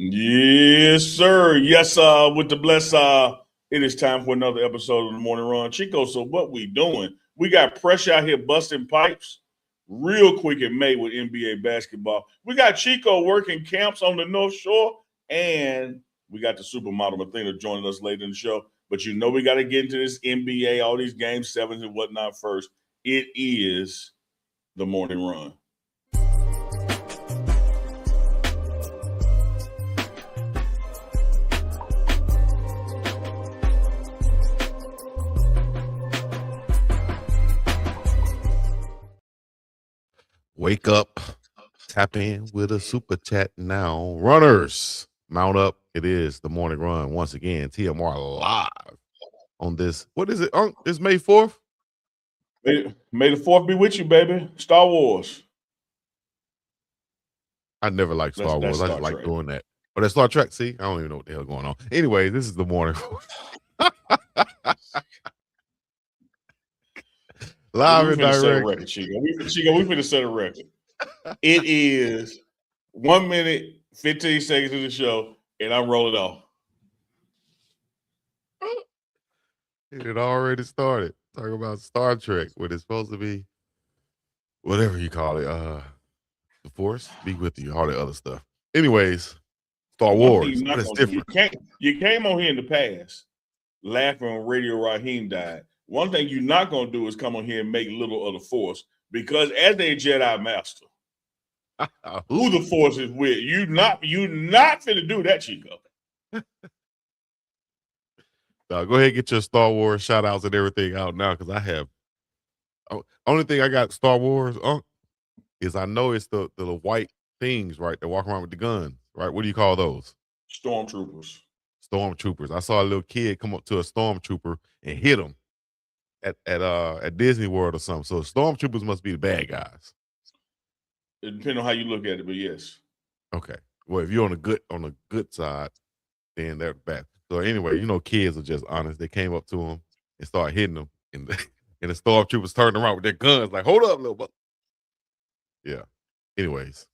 Yes, sir. Yes, with the bless, it is time for another episode of the Morning Run. Chico, so what we doing? We got pressure out here busting pipes real quick in May with NBA basketball. We got Chico working camps on the North Shore, and we got the supermodel Mathena joining us later in the show. But you know we got to get into this NBA, all these game sevens and whatnot first. It is the Morning Run. Wake up, tap in with a super chat now. Runners, mount up. It is the Morning Run once again. TMR live on this. What is it? It's May 4th. May the 4th be with you, baby. Star Wars. I never liked Star Wars. I just like doing that. But that's Star Trek. See, I don't even know what the hell going on. Anyway, this is the Morning Run. Live and direct. Chico, we finna set a record. It is 1 minute, 15 seconds of the show, and I'm rolling off. It had already started. Talking about Star Trek, what it's supposed to be, whatever you call it, the Force be with you, all the other stuff. Anyways, Star Wars, but it's different. You came on here in the past laughing when Radio Raheem died. One thing you're not going to do is come on here and make little of the Force, because as a Jedi Master, who the Force is with, you not finna do that, Chico. Go ahead and get your Star Wars shout outs and everything out now, because I have only thing I got Star Wars is I know it's the white things, right? They walk around with the guns, right? What do you call those? Stormtroopers. I saw a little kid come up to a stormtrooper and hit him at Disney World or something. So stormtroopers must be the bad guys. It depends on how you look at it, but yes. Okay. Well, if you're on the good side, then they're bad. So anyway, kids are just honest. They came up to him and started hitting him, and the stormtroopers turned around with their guns, like, "Hold up, little brother." Yeah. Anyways,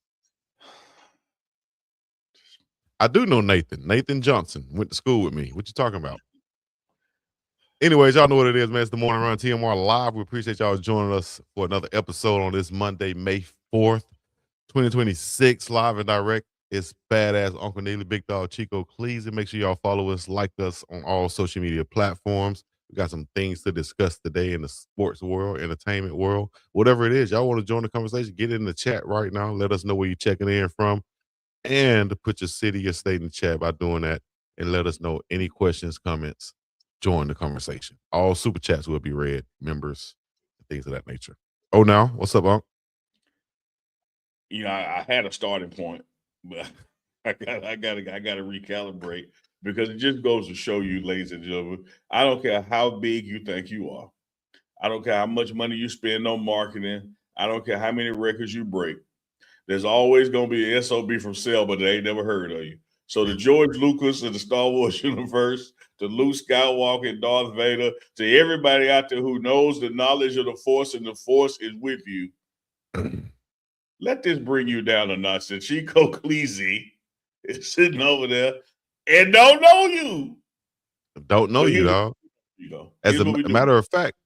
I do know Nathan. Nathan Johnson went to school with me. What you talking about? Anyways, y'all know what it is, man. It's the Morning Run, TMR Live. We appreciate y'all joining us for another episode on this Monday, May 4th, 2026, live and direct. It's badass Uncle Neely, Big Dog Chico Cleese. And make sure y'all follow us, like us on all social media platforms. We got some things to discuss today in the sports world, entertainment world, whatever it is. Y'all want to join the conversation, get it in the chat right now. Let us know where you're checking in from. And put your city, your state in the chat by doing that. And let us know any questions, comments. Join the conversation. All super chats will be read, members, things of that nature. Oh, now, what's up, Unc? I had a starting point, but I got to recalibrate, because it just goes to show you, ladies and gentlemen, I don't care how big you think you are. I don't care how much money you spend on marketing. I don't care how many records you break. There's always going to be an SOB from Cell, but they ain't never heard of you. So the George Lucas of the Star Wars universe, to Luke Skywalker and Darth Vader, to everybody out there who knows the knowledge of the Force and the Force is with you, let this bring you down a notch. That Chico Cleese is sitting over there and don't know you. Don't know you, dog. As a matter of fact,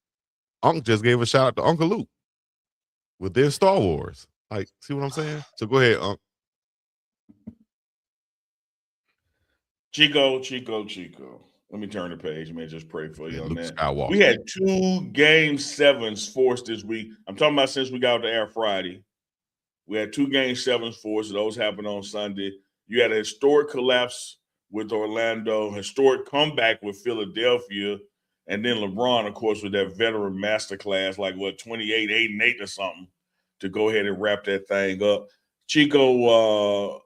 Unc just gave a shout out to Uncle Luke with their Star Wars. Like, see what I'm saying? So go ahead, Unc. Chico. Let me turn the page, man. Just pray for you on that. We had 2 game 7s forced this week. I'm talking about since we got out the air Friday. We had 2 game 7s forced. Those happened on Sunday. You had a historic collapse with Orlando, historic comeback with Philadelphia, and then LeBron, of course, with that veteran masterclass, like 28, 8 and 8 or something, to go ahead and wrap that thing up. Chico,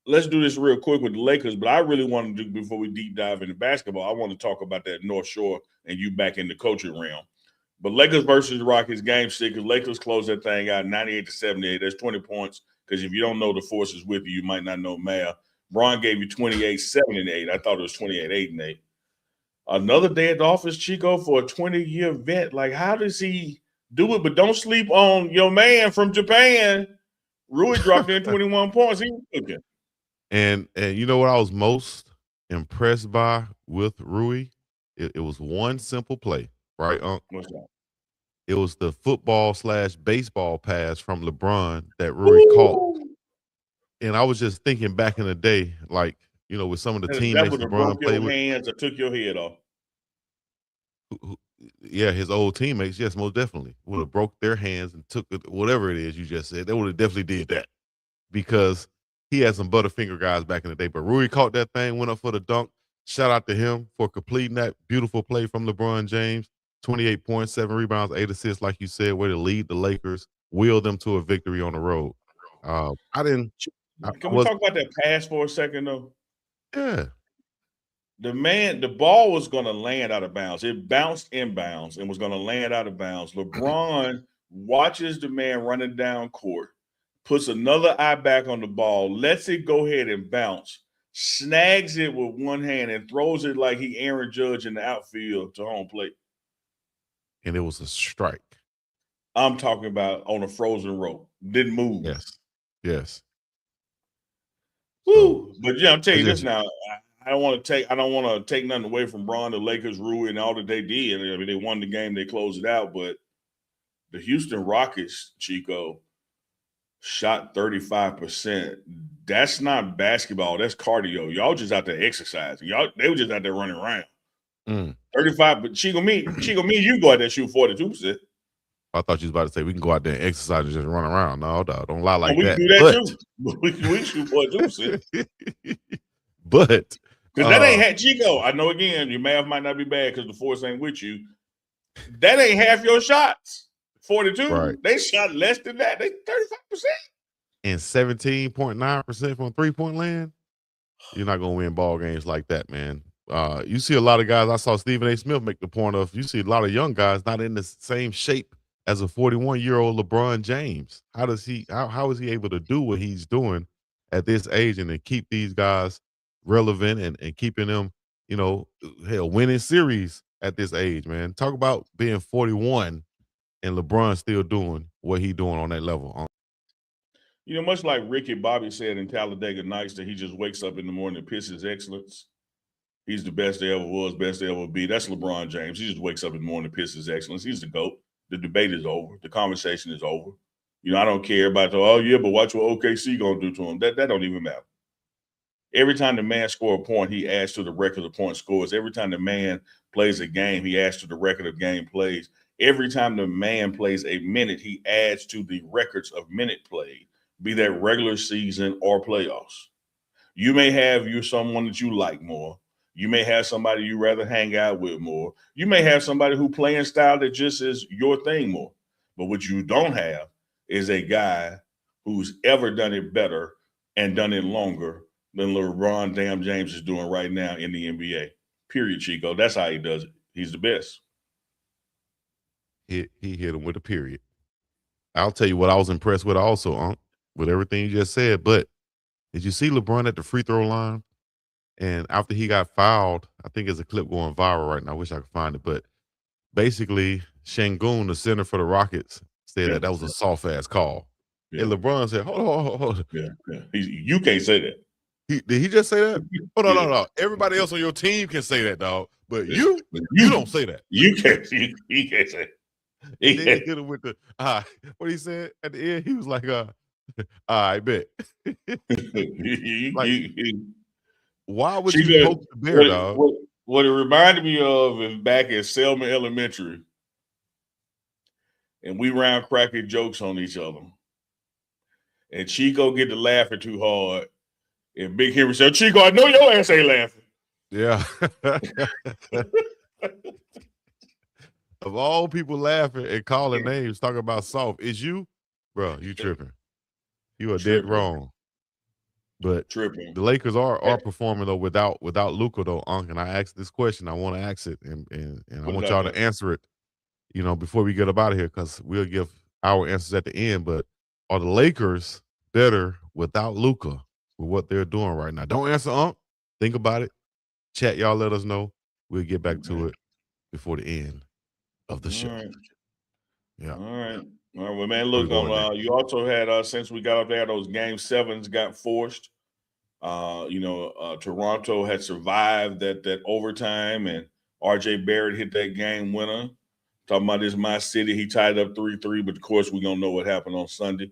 let's do this real quick with the Lakers, but I really want to do, before we deep dive into basketball, I want to talk about that North Shore and you back in the coaching realm. But Lakers versus Rockets, game 6, Lakers closed that thing out 98-78. That's 20 points, because if you don't know the Force is with you, you might not know math. Bron gave you 28, 7 and 8. I thought it was 28, 8 and 8. Another day at the office, Chico, for a 20-year vet. Like, how does he do it? But don't sleep on your man from Japan. Rui dropped in 21 points. He was cooking. And you know what I was most impressed by with Rui? It was one simple play, right? What's that? It was the football/baseball pass from LeBron that Rui caught. Woo! And I was just thinking back in the day, like, with some of the That teammates would have broke LeBron played your with. hands or took your head off. Yeah, his old teammates, yes, most definitely would have broke their hands and took it, whatever it is you just said. They would have definitely did that because he had some butterfinger guys back in the day. But Rui caught that thing, went up for the dunk. Shout out to him for completing that beautiful play from LeBron James. 28 points, 7 rebounds, 8 assists, like you said, way to lead the Lakers, wheel them to a victory on the road. I didn't. Can we talk about that pass for a second, though? Yeah. The ball was going to land out of bounds. It bounced inbounds and was going to land out of bounds. LeBron watches the man running down court, puts another eye back on the ball, lets it go ahead and bounce, snags it with one hand and throws it like he Aaron Judge in the outfield to home plate. And it was a strike. I'm talking about on a frozen rope. Didn't move. Yes. Woo! So, but yeah, I'm telling you this now. I don't want to take nothing away from Bron, the Lakers, Rui, and all that they did. I mean, they won the game, they closed it out. But the Houston Rockets, Chico, shot 35%. That's not basketball. That's cardio. Y'all just out there exercising. They were just out there running around. 35, but Chico, me, you go out there and shoot 42%. I thought you was about to say we can go out there and exercise and just run around. No, don't lie like we that. We can do that too. We can shoot 42%. But because that ain't Chico. I know again, your math might not be bad because the force ain't with you. That ain't half your shots. 42. Right. They shot less than that. They 35%. And 17.9% from 3-point land. You're not gonna win ball games like that, man. You see a lot of guys. I saw Stephen A. Smith make the point of you see a lot of young guys not in the same shape as a 41-year-old LeBron James. How is he able to do what he's doing at this age and to keep these guys relevant and keeping them, winning series at this age, man? Talk about being 41 and LeBron still doing what he's doing on that level. Much like Ricky Bobby said in Talladega Nights that he just wakes up in the morning and pisses excellence. He's the best there ever was, best there ever will be. That's LeBron James. He just wakes up in the morning and pisses excellence. He's the GOAT. The debate is over. The conversation is over. I don't care about but watch what OKC gonna do to him. That don't even matter. Every time the man scores a point, he adds to the record of point scores. Every time the man plays a game, he adds to the record of game plays. Every time the man plays a minute, he adds to the records of minute played, be that regular season or playoffs. You may have someone that you like more. You may have somebody you rather hang out with more. You may have somebody who playing style that just is your thing more. But what you don't have is a guy who's ever done it better and done it longer than LeBron damn James is doing right now in the NBA. Period, Chico. That's how he does it. He's the best. He hit him with a period. I'll tell you what I was impressed with also, with everything you just said. But did you see LeBron at the free throw line? And after he got fouled, I think there's a clip going viral right now. I wish I could find it. But basically, Şengün, the center for the Rockets, said that was a soft-ass call. Yeah. And LeBron said, hold on. Yeah. You can't say that. Did he just say that? Oh, no. Everybody else on your team can say that, dog. But you don't say that. You can't. He can't say that. Then he hit him with the, what he said at the end, he was like, I bet. Why would you poke the bear, dog? What it reminded me of is back at Selma Elementary, and we round cracking jokes on each other. And Chico get to laughing too hard. And Big Henry said, Chico, I know your ass ain't laughing. Yeah. Of all people laughing and calling names, talking about soft, is you? Bro, you tripping. You are dead wrong. But the Lakers are performing though without Luka though, Unk. And I asked this question. I want to ask it, and I want y'all to answer it. Before we get up out of here, because we'll give our answers at the end. But are the Lakers better without Luka with what they're doing right now? Don't answer, Unk. Think about it. Chat, y'all. Let us know. We'll get back to it before the end of the show. Right. Yeah. All right. Well, man, look, you also had since we got up there, those game 7s got forced. Toronto had survived that overtime, and RJ Barrett hit that game winner. Talking about this my city, he tied up 3-3, but of course we don't know what happened on Sunday.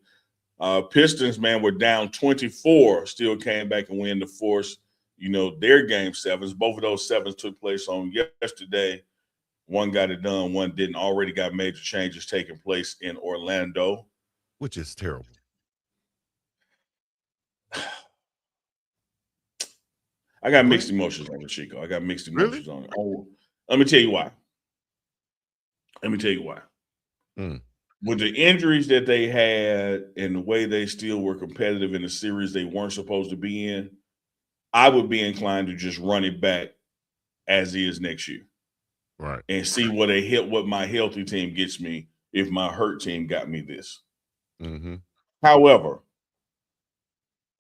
Pistons, man, were down 24, still came back and win to force, their game sevens. Both of those sevens took place on yesterday. One got it done, one didn't. Already got major changes taking place in Orlando, which is terrible. I got mixed emotions on it, Chico. I got mixed emotions on it. Oh, let me tell you why. With the injuries that they had and the way they still were competitive in the series they weren't supposed to be in, I would be inclined to just run it back as is next year. Right. And see what my healthy team gets me if my hurt team got me this. Mm-hmm. However,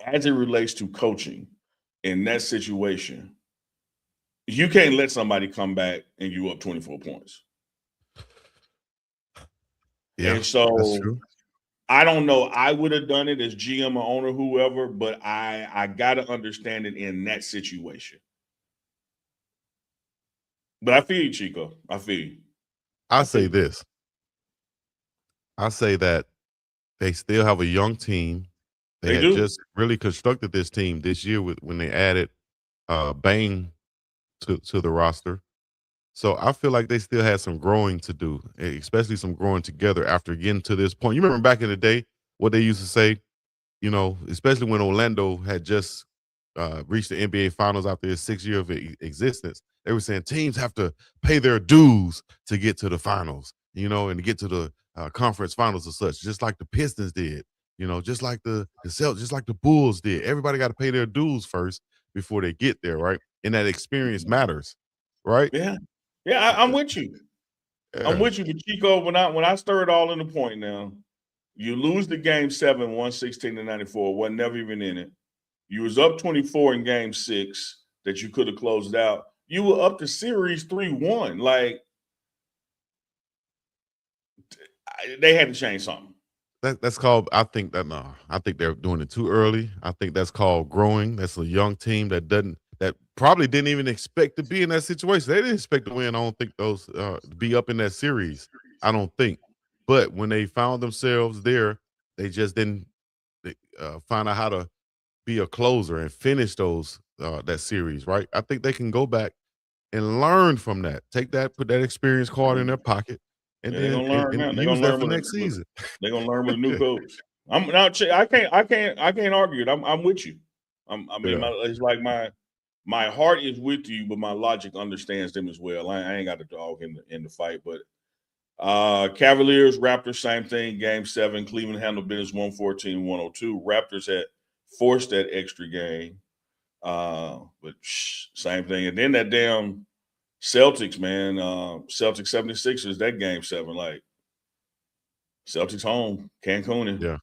as it relates to coaching in that situation, you can't let somebody come back and you up 24 points. Yeah, and so that's true. I don't know. I would have done it as GM or owner, whoever, but I got to understand it in that situation. But I feel you, Chico. I feel you. I say this. I say that they still have a young team. They had just really constructed this team this year when they added Bane to the roster. So I feel like they still had some growing to do, especially some growing together after getting to this point. You remember back in the day what they used to say, especially when Orlando had just reached the NBA Finals after its 6 year of existence. They were saying teams have to pay their dues to get to the finals, and to get to the conference finals and such, just like the Pistons did, just like the Celtics, just like the Bulls did. Everybody got to pay their dues first before they get there, right? And that experience matters, right? Yeah. Yeah, I'm with you. Yeah. I'm with you, but Chico, when I stir it all in the point now, you lose the game 7, 116-94, wasn't never even in it. You was up 24 in game 6 that you could have closed out. You were up the series 3-1. Like, they had to change something. That's called, I think they're doing it too early. I think that's called growing. That's a young team that probably didn't even expect to be in that situation. They didn't expect to win. I don't think those be up in that series. I don't think. But when they found themselves there, they just didn't find out how to be a closer and finish that series, right? I think they can go back and learn from that. Take that, put that experience card in their pocket, and they're then gonna learn now. use that for next season. They're gonna learn with a new coach. I can't argue it. I'm with you. It's like my heart is with you, but my logic understands them as well. I ain't got a dog in the fight, but Cavaliers, Raptors, same thing. Game 7, Cleveland handled business 114-102. Raptors had forced that extra game, but same thing. And then that damn Celtics, man, Celtics 76ers, that game 7, like Celtics home, Cancun. Yeah.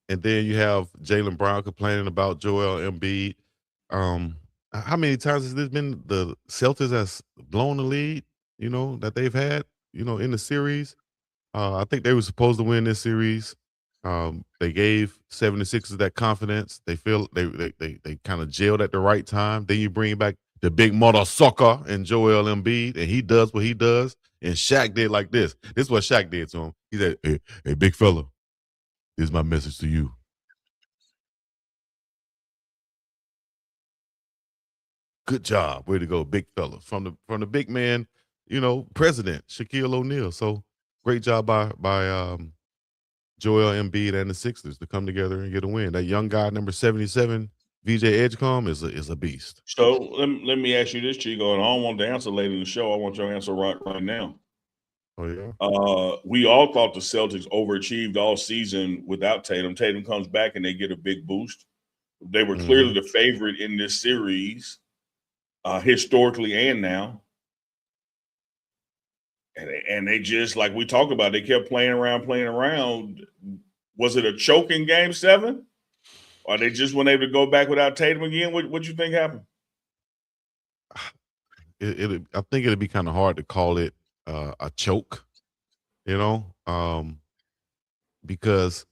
And then you have Jaylen Brown complaining about Joel Embiid. How many times has this been the Celtics has blown the lead, that they've had, in the series? I think they were supposed to win this series. They gave 76ers that confidence. They feel they kind of jailed at the right time. Then you bring back the big mother sucker and Joel Embiid, and he does what he does. And Shaq did like this. This is what Shaq did to him. He said, hey big fella, here's my message to you. Good job. Way to go, big fella. From the big man, president, Shaquille O'Neal. So great job by Joel Embiid and the Sixers to come together and get a win. That young guy, number 77, VJ Edgecombe, is a beast. So let me ask you this, Chico, and I don't want the answer later in the show. I want your answer right now. Oh, yeah? We all thought the Celtics overachieved all season without Tatum. Tatum comes back and they get a big boost. They were clearly the favorite in this series, historically and now. And they just, like we talked about, they kept playing around. Was it a choke in game 7? Or they just weren't able to go back without Tatum again? What you think happened? I think it'd be kind of hard to call it a choke, because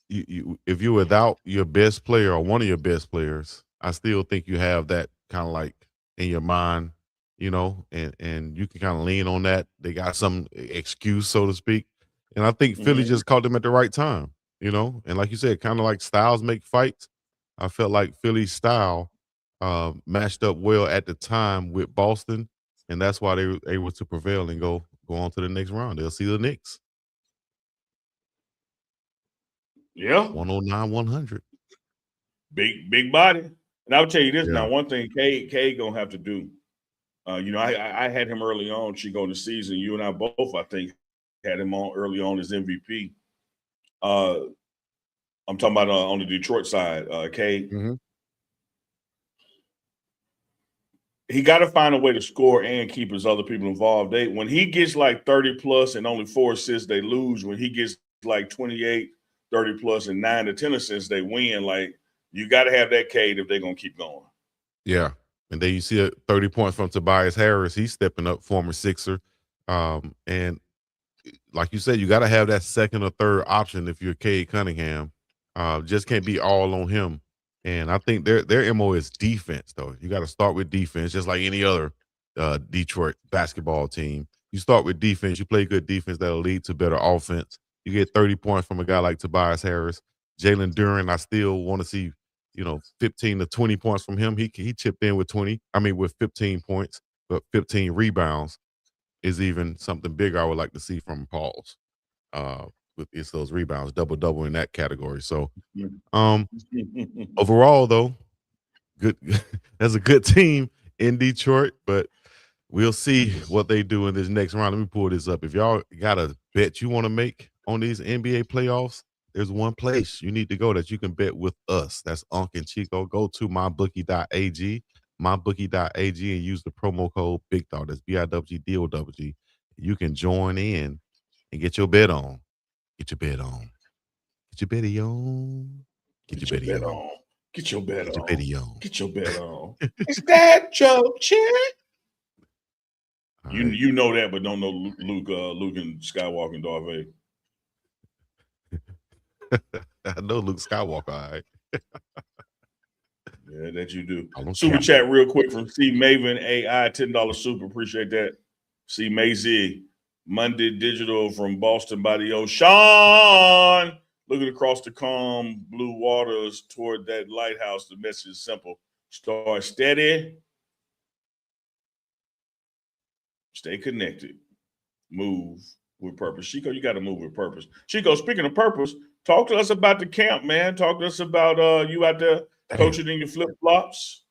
if you're without your best player or one of your best players, I still think you have that kind of like in your mind, and you can kind of lean on that. They got some excuse, so to speak. And I think Philly just caught them at the right time, and like you said, kind of like styles make fights. I felt like Philly's style matched up well at the time with Boston, and that's why they were able to prevail and go on to the next round. They'll see the Knicks. Yeah. 109, 100. Big body. And I'll tell you this now, one thing K gonna have to do. I had him early on, Chico, in the season. You and I both, I think, had him on early on as MVP. I'm talking about on the Detroit side, K. Mm-hmm. He got to find a way to score and keep his other people involved. When he gets like 30 plus and only 4 assists, they lose. When he gets like 28, 30 plus and 9 to 10 assists, they win. Like, you got to have that Cade if they're going to keep going. Yeah. And then you see 30 points from Tobias Harris. He's stepping up, former Sixer. And like you said, you got to have that second or third option if you're Cade Cunningham. Just can't be all on him. And I think their MO is defense, though. You got to start with defense, just like any other Detroit basketball team. You start with defense. You play good defense that'll lead to better offense. You get 30 points from a guy like Tobias Harris. Jalen Duren, I still want to see, 15 to 20 points from him. He chipped in with 15 points, but 15 rebounds is even something bigger I would like to see from Pauls. With those rebounds, double in that category. So, overall, though, good. That's a good team in Detroit, but we'll see what they do in this next round. Let me pull this up. If y'all got a bet you want to make on these NBA playoffs, there's one place you need to go that you can bet with us. That's Unk and Chico. Go to mybookie.ag, mybookie.ag, and use the promo code BIGDOG. That's BIWGDOWG. You can join in and get your bet on. Get your bet on. Get your betty on. Get your betty on. Get your bet on. Get your betty on. Get your bet on. Is that Joe Chick? You know that, but don't know Luka and Skywalker and Darth Vader. I know Luke Skywalker, all right. Yeah, that you do. Super chat real quick from C Maven AI, $10 super. Appreciate that. C Mazy, Monday Digital from Boston by the ocean. Looking across the calm blue waters toward that lighthouse. The message is simple. Start steady. Stay connected. Move with purpose. Chico, you got to move with purpose. Chico, speaking of purpose, talk to us about the camp, man. Talk to us about you out there coaching in your flip-flops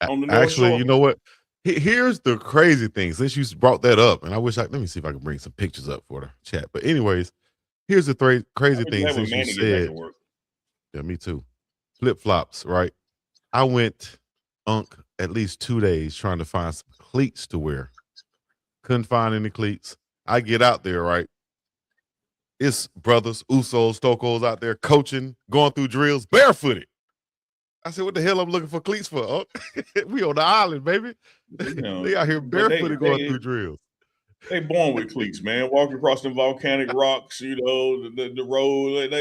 on the North Shore. You know what? Here's the crazy thing. Since you brought that up, and let me see if I can bring some pictures up for the chat. But anyways, here's the crazy thing since you said. Yeah, me too. Flip-flops, right? I went at least 2 days trying to find some cleats to wear. Couldn't find any cleats. I get out there, right? It's brothers, Usos, Stokos out there coaching, going through drills, barefooted. I said, what the hell I'm looking for cleats for? We on the island, baby. They out here barefooted going through drills. They born with cleats, man. Walking across the volcanic rocks, the road.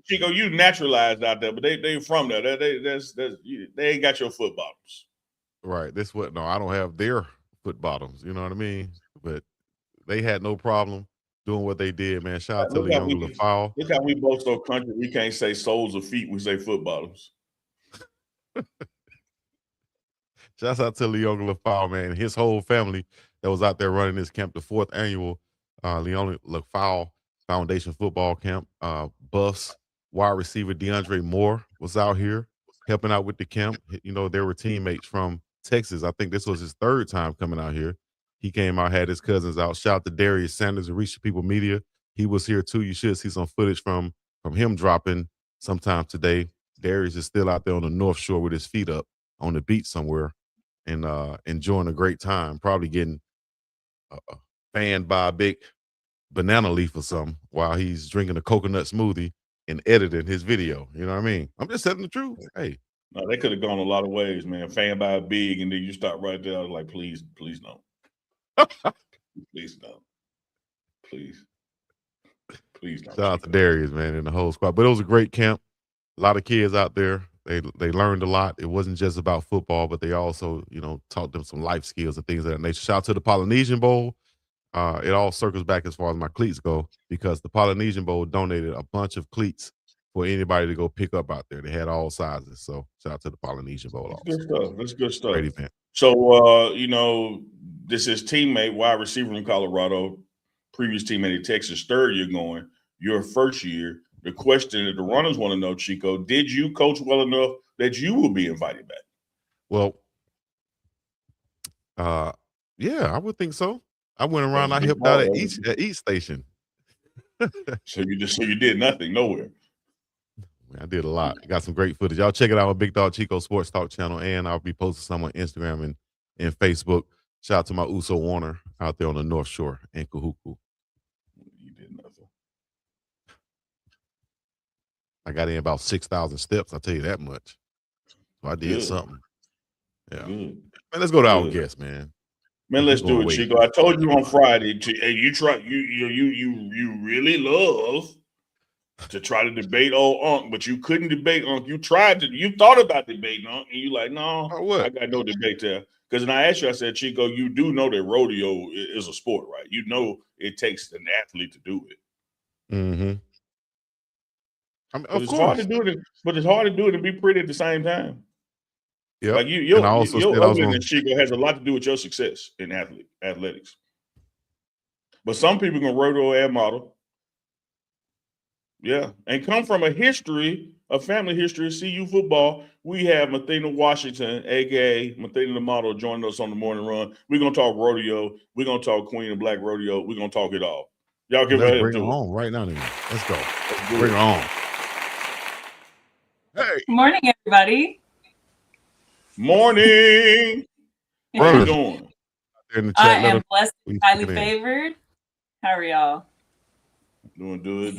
Chico, you naturalized out there, but they from there. They ain't got your foot bottoms. Right. I don't have their foot bottoms. You know what I mean? But they had no problem doing what they did, man. Shout out to Leon LaFau. Look how we both so country. We can't say soles of feet. We say foot bottoms. Shouts out to Leon LaFau, man, and his whole family that was out there running this camp, the 4th annual Leon LaFau Foundation Football Camp. Buffs wide receiver DeAndre Moore was out here helping out with the camp. There were teammates from Texas. I think this was his 3rd time coming out here. He came out, had his cousins out. Shout out to Darius Sanders of Reach the People Media. He was here too. You should see some footage from him dropping sometime today. Darius is still out there on the North Shore with his feet up on the beach somewhere and enjoying a great time. Probably getting fanned by a big banana leaf or something while he's drinking a coconut smoothie and editing his video. You know what I mean? I'm just telling the truth. Hey. No, they could have gone a lot of ways, man. Fanned by a big, and then you stop right there. I was like, please no. Please no. Please. Please don't. Shout out to Darius, man, and the whole squad. But it was a great camp. A lot of kids out there. They learned a lot. It wasn't just about football, but they also, taught them some life skills and things of that nature. Shout out to the Polynesian Bowl. It all circles back as far as my cleats go, because the Polynesian Bowl donated a bunch of cleats for anybody to go pick up out there. They had all sizes. So shout out to the Polynesian Bowl. That's good stuff. That's good stuff. Great event. So, this is teammate, wide receiver from Colorado, previous teammate in Texas, third year going, your first year. The question that the runners want to know, Chico, did you coach well enough that you will be invited back? Well, yeah, I would think so. I went around, I helped out at each station. So you did nothing, nowhere. I did a lot. I got some great footage. Y'all check it out on Big Dog Chico Sports Talk channel, and I'll be posting some on Instagram and Facebook. Shout out to my Uso Warner out there on the North Shore in Kahuku. You did nothing. I got in about 6,000 steps, I'll tell you that much. So I did something. Yeah. Man, let's go to our guest, man. Man, let's do it, Chico. I told you on Friday, you really love to try to debate old Unk, but you couldn't debate Unk. You thought about debating Unk, and you like, no, I got no debate there. Because when I asked you, I said, Chico, you do know that rodeo is a sport, right? You know it takes an athlete to do it. Mm-hmm. It's hard to do it, but it's hard to do it and be pretty at the same time. Yeah, like your ugliness, Chico, has a lot to do with your success in athletics. But some people can rodeo and model. Yeah, and come from a family history of CU football. We have Mathena Washington, aka Mathena the model, joining us on the morning run. We're gonna talk rodeo. We're gonna talk Queen of Black Rodeo. We're gonna talk it all. Y'all give Let's bring it on right now. Let's go. Bring it on. Hey. Good morning, everybody. Morning. How you doing? I am blessed and highly favored. How are y'all? Doing good.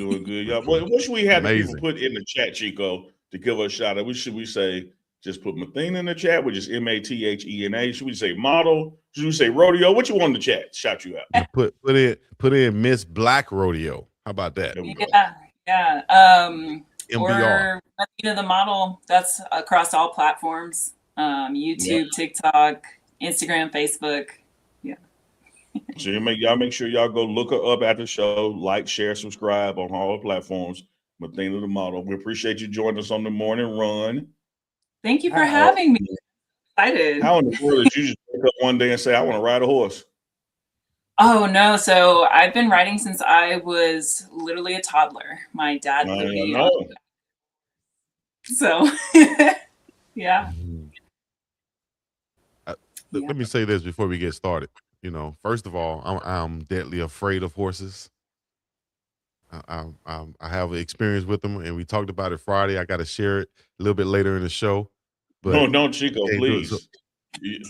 Y'all, what should we have people put in the chat, Chico, to give us a shout out? Should we say just put Mathena in the chat, which is Mathena? Should we say model? Should we say rodeo? What you want in the chat? Shout you out. Put in Miss Black Rodeo. How about that? Yeah. MBR. Or Mathena the model. That's across all platforms. YouTube, TikTok, Instagram, Facebook. Yeah. So y'all make sure y'all go look her up at the show, like, share, subscribe on all platforms. Mathena the model. We appreciate you joining us on the morning run. Thank you for having me. Excited. How in the world did you just wake up one day and say, I want to ride a horse? Oh no! So I've been riding since I was literally a toddler. My dad put me on. So yeah. Let me say this before we get started. First of all, I'm deadly afraid of horses. I have experience with them, and we talked about it Friday. I got to share it a little bit later in the show. But no, Chico, please.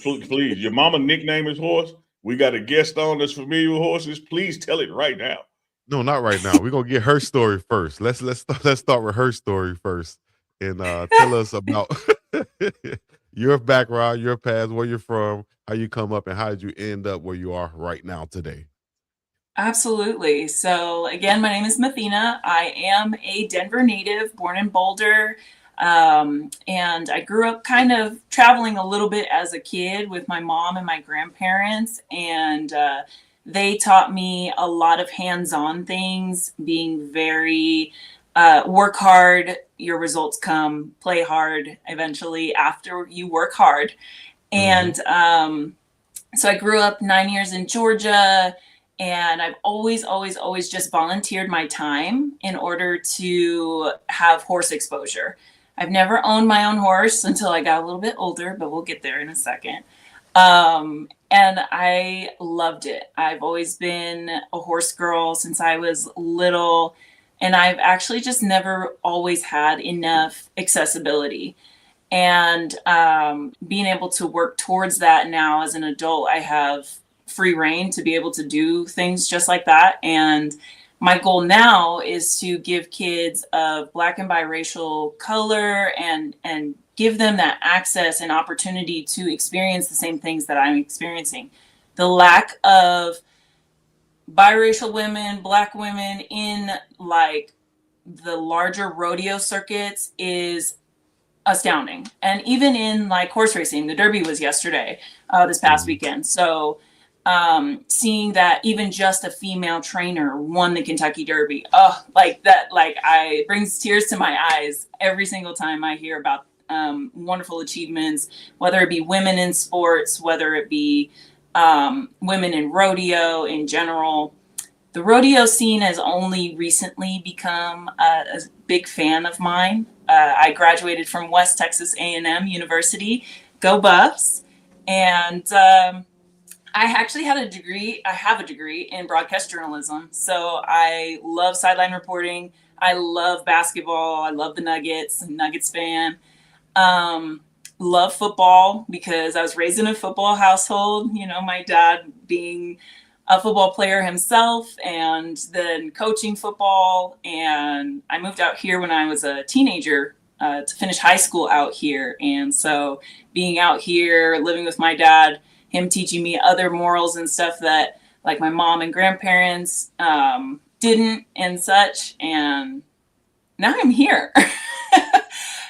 Please. Your mama nickname is horse. We got a guest on that's familiar with horses. Please tell it right now. No, not right now. We're gonna get her story first. Let's start with her story first, and tell us about your background, your past, where you're from, how you come up, and how did you end up where you are right now today? Absolutely. So again, my name is Mathena. I am a Denver native, born in Boulder. And I grew up kind of traveling a little bit as a kid with my mom and my grandparents. And they taught me a lot of hands-on things, being very work hard, your results come, play hard eventually after you work hard. And so I grew up 9 years in Georgia. And I've always just volunteered my time in order to have horse exposure. I've never owned my own horse until I got a little bit older, but we'll get there in a second. And I loved it. I've always been a horse girl since I was little. And I've actually just never always had enough accessibility. And being able to work towards that now as an adult, I have free reign to be able to do things just like that. And my goal now is to give kids of Black and biracial color and give them that access and opportunity to experience the same things that I'm experiencing. The lack of biracial women, Black women in like the larger rodeo circuits is astounding. And even in like horse racing, the Derby was yesterday, this past weekend. So seeing that even just a female trainer won the Kentucky Derby, like that, like it brings tears to my eyes every single time I hear about wonderful achievements, whether it be women in sports, whether it be women in rodeo in general. The rodeo scene has only recently become a big fan of mine. I graduated from West Texas A&M University, go Buffs, and I actually had a degree. I have a degree in broadcast journalism, so I love sideline reporting. I love basketball. I love the Nuggets. Nuggets fan. Love football because I was raised in a football household. You know, my dad being a football player himself and then coaching football. And I moved out here when I was a teenager to finish high school out here. And so being out here, living with my dad, him teaching me other morals and stuff that like my mom and grandparents didn't and such. And now I'm here.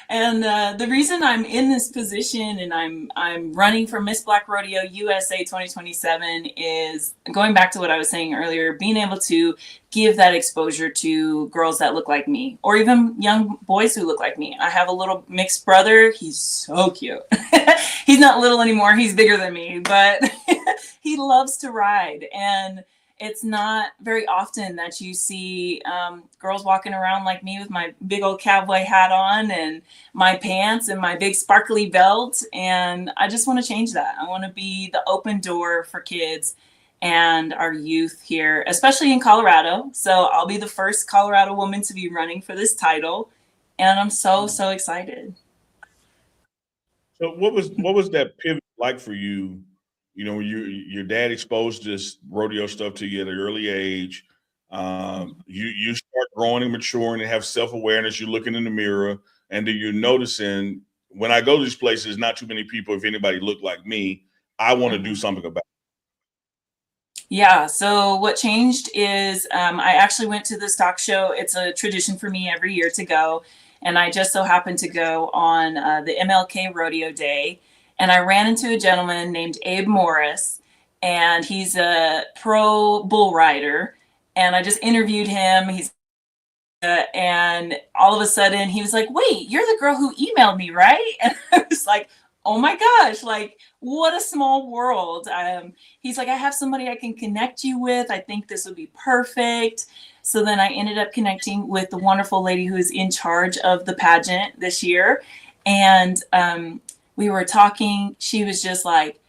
And the reason I'm in this position and I'm running for Miss Black Rodeo USA 2027 is going back to what I was saying earlier, being able to give that exposure to girls that look like me or even young boys who look like me. I have a little mixed brother. He's so cute. He's not little anymore. He's bigger than me, but he loves to ride. And it's not very often that you see girls walking around like me with my big old cowboy hat on and my pants and my big sparkly belt. And I just want to change that. I want to be the open door for kids and our youth here, especially in Colorado. So I'll be the first Colorado woman to be running for this title. And I'm so excited. So what was that pivot like for you? You know, your dad exposed this rodeo stuff to you at an early age. You start growing and maturing and have self-awareness. You're looking in the mirror and then you're noticing when I go to these places, not too many people, if anybody look like me, I want to do something about it. Yeah. So what changed is I actually went to the stock show. It's a tradition for me every year to go. And I just so happened to go on the MLK Rodeo Day. And I ran into a gentleman named Abe Morris, and he's a pro bull rider. And I just interviewed him. And all of a sudden he was like, "Wait, you're the girl who emailed me, right?" And I was like, "Oh my gosh, like what a small world." He's like, "I have somebody I can connect you with. I think this would be perfect." So then I ended up connecting with the wonderful lady who is in charge of the pageant this year. And we were talking. She was just like,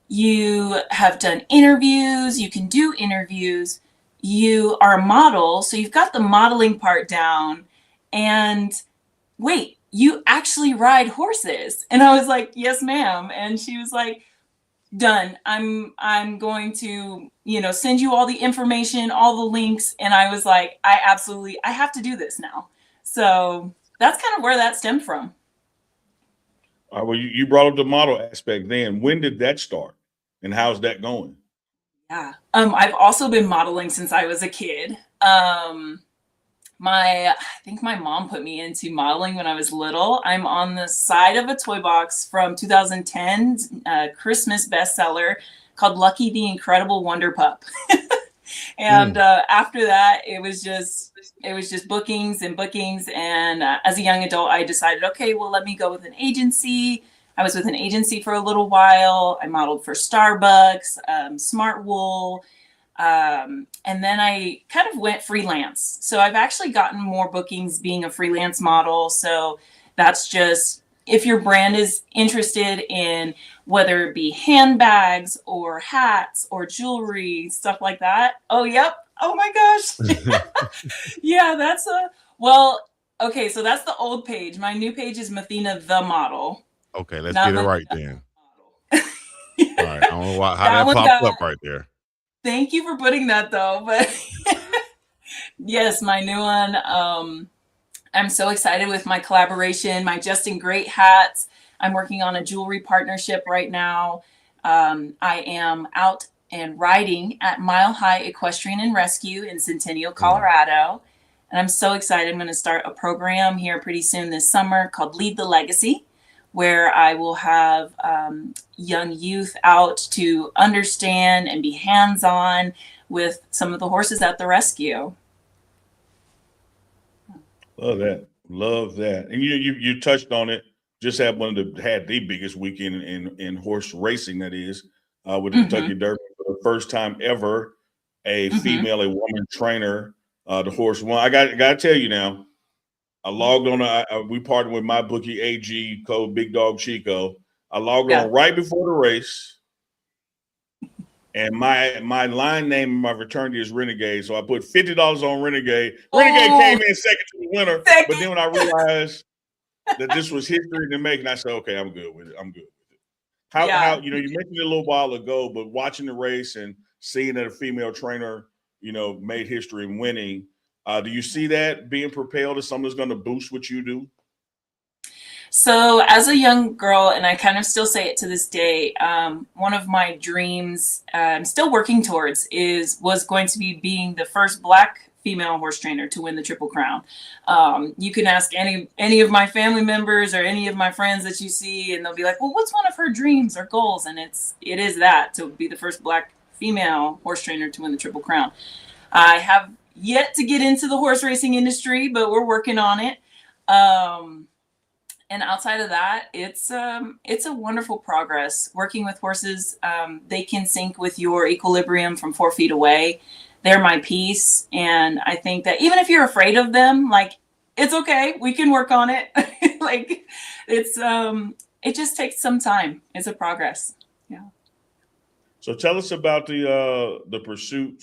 "You have done interviews. You can do interviews. You are a model. So you've got the modeling part down. And wait, you actually ride horses." And I was like, "Yes, ma'am." And she was like, "Done. I'm going to, send you all the information, all the links." And I was like, I have to do this now. So that's kind of where that stemmed from. Well, you brought up the model aspect then. When did that start and how's that going? Yeah. I've also been modeling since I was a kid. I think my mom put me into modeling when I was little. I'm on the side of a toy box from 2010's Christmas bestseller called Lucky the Incredible Wonder Pup. And after that, it was just bookings and bookings. And as a young adult, I decided, okay, well, let me go with an agency. I was with an agency for a little while. I modeled for Starbucks, Smart Wool. And then I kind of went freelance. So I've actually gotten more bookings being a freelance model. So that's just, if your brand is interested in whether it be handbags or hats or jewelry, stuff like that. Oh, yep. Oh my gosh. Yeah, okay. So that's the old page. My new page is Mathena the Model. Okay, let's get it right then. All right. I don't know how that popped up right there. Thank you for putting that though. But yes, my new one. I'm so excited with my collaboration, my Justin Great hats. I'm working on a jewelry partnership right now. I am out and riding at Mile High Equestrian and Rescue in Centennial, Colorado. And I'm so excited. I'm going to start a program here pretty soon this summer called Lead the Legacy, where I will have young youth out to understand and be hands-on with some of the horses at the rescue. Love that. Love that. And you touched on it. Just had the biggest weekend in horse racing, that is, with the Kentucky Derby for the first time ever. A woman trainer, the horse won. I got to tell you now, I logged on. We partnered with my bookie AG code Big Dog Chico. I logged on right before the race, and my line name in my fraternity is Renegade. So I put $50 on Renegade. Renegade came in second to the winner, but then when I realized that this was history in the making, I said, "Okay, I'm good with it. I'm good with it." How you mentioned it a little while ago, but watching the race and seeing that a female trainer, made history in winning. Do you see that being propelled as something that's going to boost what you do? So as a young girl, and I kind of still say it to this day, one of my dreams I'm still working towards was going to be being the first Black female horse trainer to win the Triple Crown. You can ask any of my family members or any of my friends that you see, and they'll be like, well, what's one of her dreams or goals? And it is that, to be the first Black female horse trainer to win the Triple Crown. I have yet to get into the horse racing industry, but we're working on it. And outside of that, it's a wonderful progress. Working with horses, they can sync with your equilibrium from 4 feet away. They're my piece. And I think that even if you're afraid of them, like, it's okay. We can work on it. Like, it just takes some time. It's a progress. Yeah. So tell us about the pursuit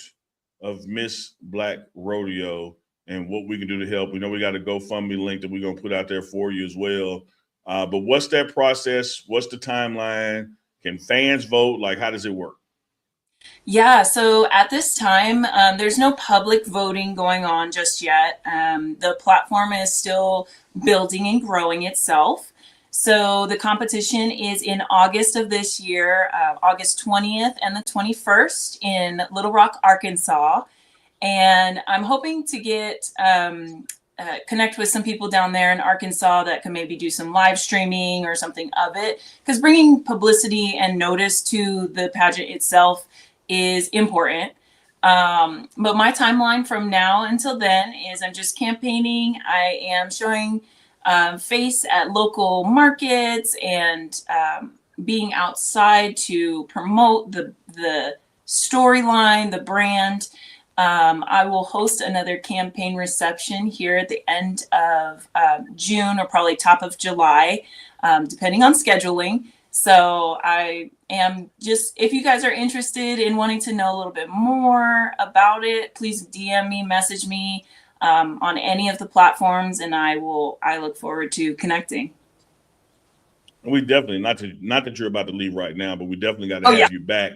of Miss Black Rodeo and what we can do to help. We know we got a GoFundMe link that we're going to put out there for you as well. But what's that process? What's the timeline? Can fans vote? Like, how does it work? Yeah, so at this time, there's no public voting going on just yet. The platform is still building and growing itself. So the competition is in August of this year, August 20th and the 21st in Little Rock, Arkansas. And I'm hoping to get connect with some people down there in Arkansas that can maybe do some live streaming or something of it, because bringing publicity and notice to the pageant itself is important. But my timeline from now until then is I'm just campaigning. I am showing face at local markets and being outside to promote the storyline, the brand. I will host another campaign reception here at the end of June or probably top of July, depending on scheduling. So I am just, if you guys are interested in wanting to know a little bit more about it, please DM me, message me on any of the platforms, and I look forward to connecting. We definitely, not that you're about to leave right now, but we definitely got to have you back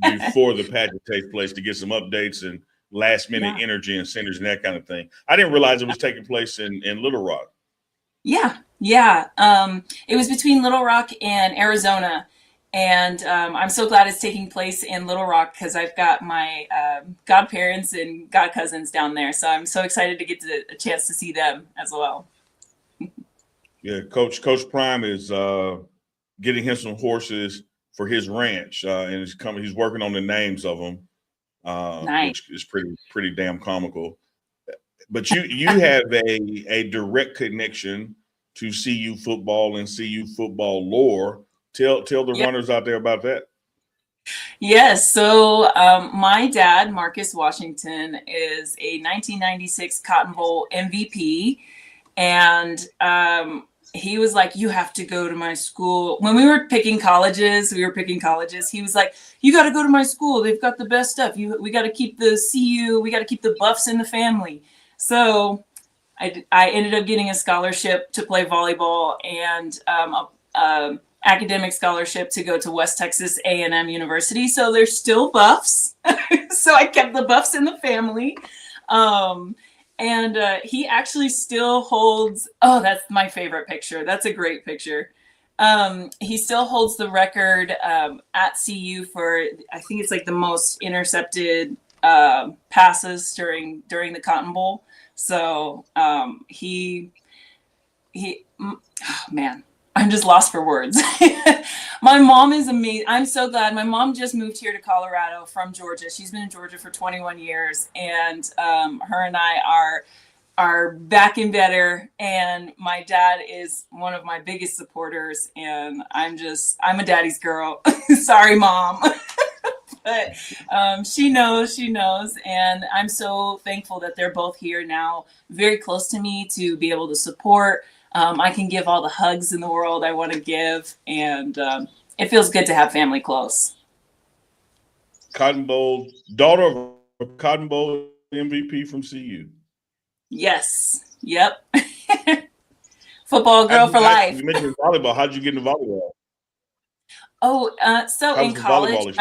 before the pageant takes place to get some updates and last minute energy and centers and that kind of thing. I didn't realize it was taking place in Little Rock. Yeah. It was between Little Rock and Arizona. And I'm so glad it's taking place in Little Rock because I've got my godparents and god cousins down there. So I'm so excited to get a chance to see them as well. Yeah, Coach Prime is getting him some horses for his ranch, and he's working on the names of them, nice. Which is pretty damn comical. But you have a direct connection to CU football and CU football lore. Tell the runners out there about that. Yes. So my dad, Marcus Washington, is a 1996 Cotton Bowl MVP. And he was like, you have to go to my school. When we were picking colleges, he was like, you got to go to my school. They've got the best stuff. We got to keep the CU. We got to keep the Buffs in the family. So I ended up getting a scholarship to play volleyball and academic scholarship to go to West Texas A&M University. So there's still Buffs. So I kept the Buffs in the family. And he actually still holds, that's my favorite picture. That's a great picture. He still holds the record at CU for, I think it's like the most intercepted passes during the Cotton Bowl. So oh man, I'm just lost for words. My mom is amazing. I'm so glad. My mom just moved here to Colorado from Georgia. She's been in Georgia for 21 years, and her and I are back and better. And my dad is one of my biggest supporters, and I'm a daddy's girl. Sorry, Mom. But she knows, and I'm so thankful that they're both here now, very close to me to be able to support. I can give all the hugs in the world I want to give, and it feels good to have family close. Cotton Bowl, daughter of a Cotton Bowl MVP from CU. Yes. Yep. Football girl for life. You mentioned volleyball. How did you get into volleyball? Oh, so in college,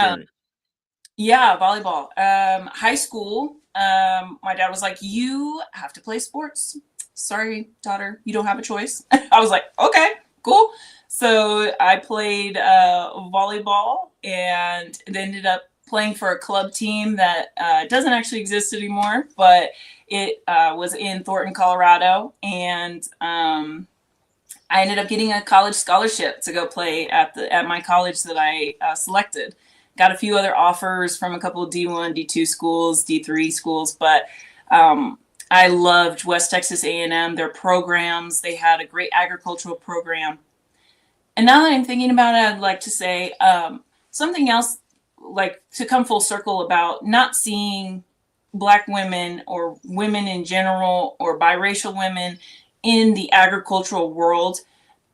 yeah, volleyball. High school, my dad was like, "You have to play sports. Sorry, daughter, you don't have a choice." I was like, "Okay, cool." So I played volleyball, and it ended up playing for a club team that doesn't actually exist anymore, but it was in Thornton, Colorado, and I ended up getting a college scholarship to go play at my college that I selected. Got a few other offers from a couple of D1, D2 schools, D3 schools, but I loved West Texas A&M, their programs. They had a great agricultural program. And now that I'm thinking about it, I'd like to say something else, like to come full circle about not seeing Black women or women in general or biracial women in the agricultural world.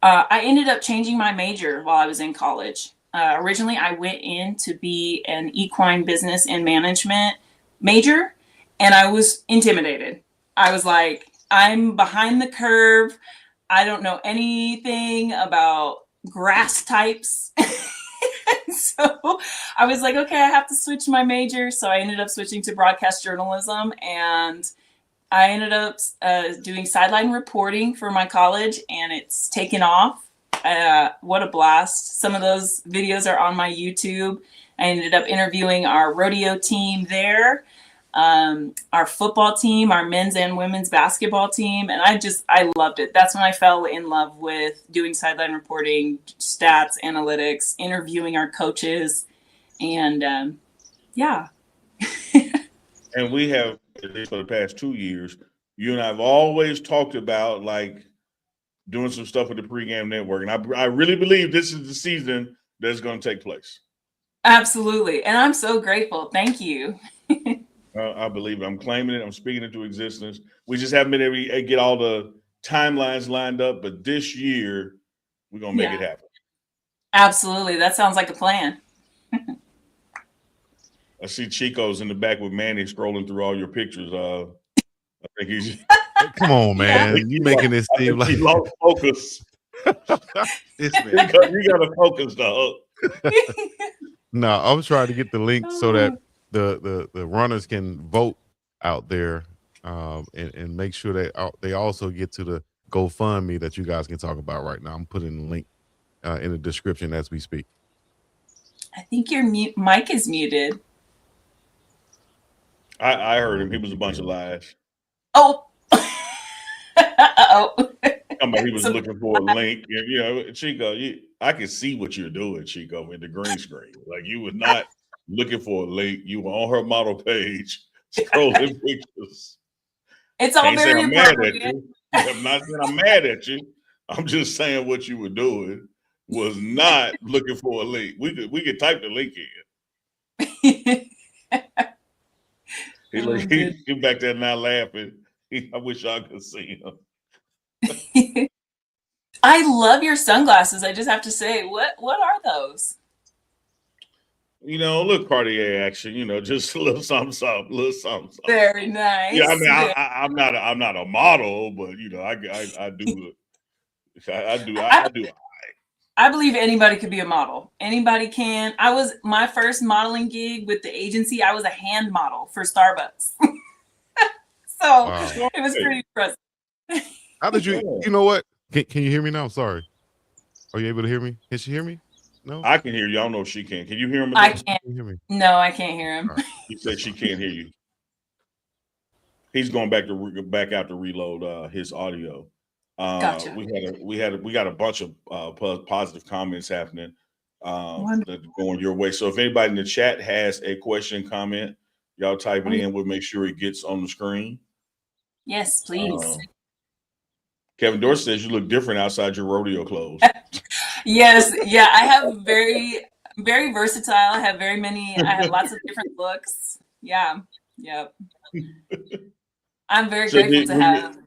I ended up changing my major while I was in college. Originally, I went in to be an equine business and management major, and I was intimidated. I was like, I'm behind the curve. I don't know anything about grass types. So I was like, okay, I have to switch my major. So I ended up switching to broadcast journalism, and I ended up doing sideline reporting for my college, and it's taken off. What a blast. Some of those videos are on my YouTube. I ended up interviewing our rodeo team there, our football team, our men's and women's basketball team. And I loved it. That's when I fell in love with doing sideline reporting, stats, analytics, interviewing our coaches. And yeah. And we have, at least for the past 2 years, you and I have always talked about like doing some stuff with the pregame network. And I really believe this is the season that's going to take place. Absolutely. And I'm so grateful. Thank you. I believe it. I'm claiming it. I'm speaking it into existence. We just haven't been able to get all the timelines lined up. But this year, we're going to make it happen. Absolutely. That sounds like a plan. I see Chico's in the back with Manny scrolling through all your pictures. I think he's... Come on, man. You making this seem like... He lost focus. You got to focus, dog. No, I'm trying to get the link so that the runners can vote out there and make sure that they also get to the GoFundMe that you guys can talk about right now. I'm putting the link in the description as we speak. I think your mic is muted. I heard him. He was a bunch of lies. Oh. Uh-oh. He was looking for a link. You know, Chico, I can see what you're doing, Chico, in the green screen. Like, you were not looking for a link. You were on her model page scrolling pictures. It's all very appropriate. I'm not saying I'm mad at you. I'm just saying what you were doing was not looking for a link. We could type the link in. He back there now laughing. I wish y'all could see him. I love your sunglasses. I just have to say, what are those? You know, a little Cartier action. You know, just a little something, little something. Very nice. Yeah, I mean, I'm not a model, but you know, I do. I believe anybody could be a model. Anybody can. My first modeling gig with the agency. I was a hand model for Starbucks. So it was pretty impressive. How did you know what? Can you hear me now? Sorry. Are you able to hear me? Can she hear me? No, I can hear you. I don't know if she can. Can you hear him? I can't. Can you hear me? No, I can't hear him. Right. He said she can't hear you. He's going back out to reload his audio. Gotcha. We got a bunch of positive comments happening that are going your way. So if anybody in the chat has a question, comment, y'all type it in. We'll make sure it gets on the screen. Yes, please. Kevin Dorsey says you look different outside your rodeo clothes. Yes, yeah, I have very versatile. I have lots of different looks. Yeah, yep. I'm very grateful to have.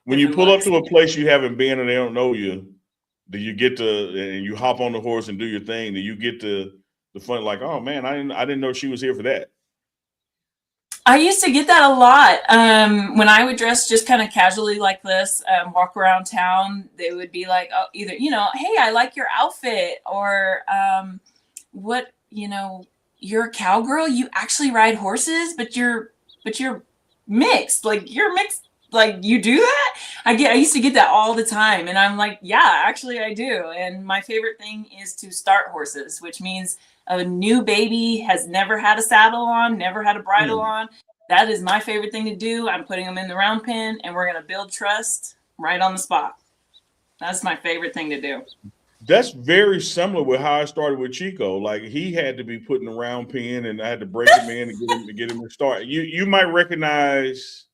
When you pull up to a place you haven't been and they don't know you, do you get to and you hop on the horse and do your thing? Do you get the fun like, oh man, I didn't know she was here for that? I used to get that a lot. When I would dress just kind of casually like this, walk around town, they would be like, oh, either, hey, I like your outfit, or what, you're a cowgirl, you actually ride horses, but you're mixed, like you're mixed, like you do that? I used to get that all the time. And I'm like, yeah, actually I do. And my favorite thing is to start horses, which means a new baby has never had a saddle on, never had a bridle on. That is my favorite thing to do. I'm putting them in the round pen and we're going to build trust right on the spot. That's my favorite thing to do. That's very similar with how I started with Chico. Like he had to be put in the round pen and I had to break him in to get him to start. You might recognize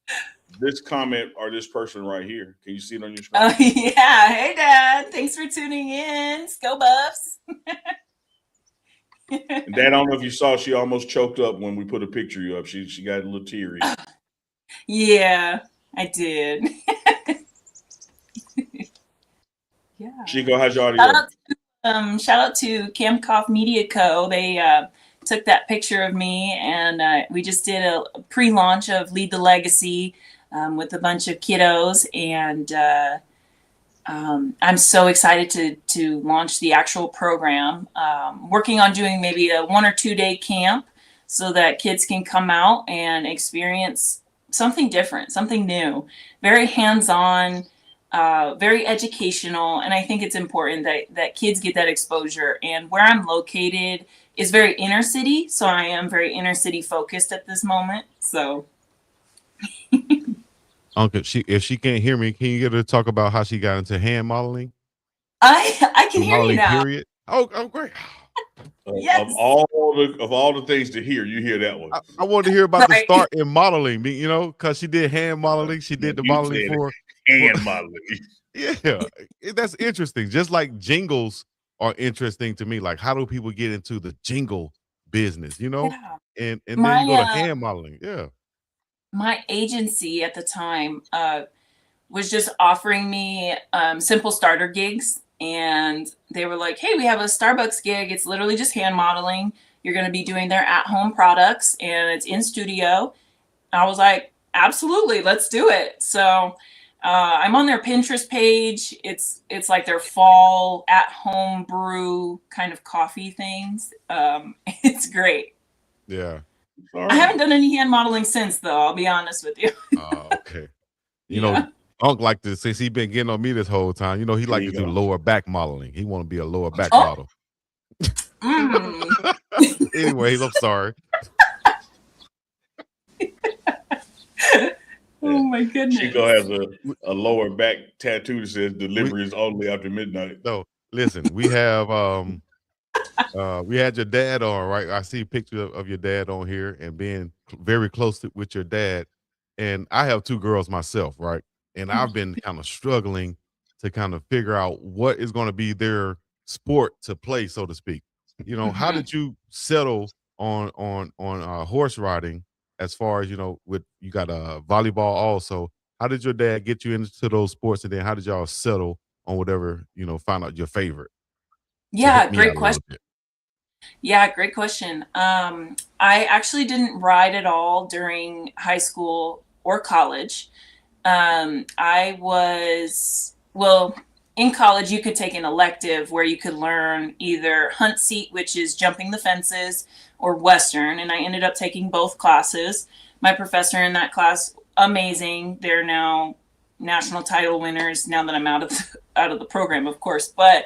this comment or this person right here. Can you see it on your screen? Oh, yeah. Hey, Dad. Thanks for tuning in. Go Buffs. And Dad, I don't know if you saw, she almost choked up when we put a picture of you up. She got a little teary. Yeah, I did. Yeah. Chico, how's your audio? Shout out to Camcoff Media Co. They took that picture of me, and we just did a pre-launch of Lead the Legacy with a bunch of kiddos, and I'm so excited to launch the actual program. Working on doing maybe a 1 or 2 day camp so that kids can come out and experience something different, something new, very hands-on, very educational. And I think it's important that kids get that exposure. And where I'm located is very inner city. So I am very inner city focused at this moment. So. Uncle, if she can't hear me, can you get her to talk about how she got into hand modeling? I can hear you now. Period. Oh, great. Yes. Of all the things to hear, you hear that one. I wanted to hear about the start in modeling, because she did hand modeling. She did the modeling for hand modeling. Yeah, that's interesting. Just like jingles are interesting to me. Like, how do people get into the jingle business? Yeah. And then you go to hand modeling. Yeah. My agency at the time was just offering me simple starter gigs. And they were like, hey, we have a Starbucks gig. It's literally just hand modeling. You're going to be doing their at-home products and it's in studio. I was like, absolutely, let's do it. So I'm on their Pinterest page. It's like their fall at-home brew kind of coffee things. It's great. Yeah. I haven't done any hand modeling since, though. I'll be honest with you. Oh, okay. You know, Unk like to, since he's been getting on me this whole time, he like to do lower back modeling. He want to be a lower back model. Anyways, I'm sorry. Oh my goodness. Chico has a lower back tattoo that says delivery is only after midnight. No, listen, we have we had your dad on, right? I see a picture of your dad on here and being very close with your dad. And I have 2 girls myself, right? And I've been kind of struggling to kind of figure out what is going to be their sport to play, so to speak. How did you settle on horse riding as far as, with you got a volleyball also? How did your dad get you into those sports? And then how did y'all settle on whatever, find out your favorite? Yeah, great question. Yeah, great question. I actually didn't ride at all during high school or college. I was, in college, you could take an elective where you could learn either hunt seat, which is jumping the fences, or Western. And I ended up taking both classes. My professor in that class, amazing. They're now national title winners now that I'm out of the program, of course. But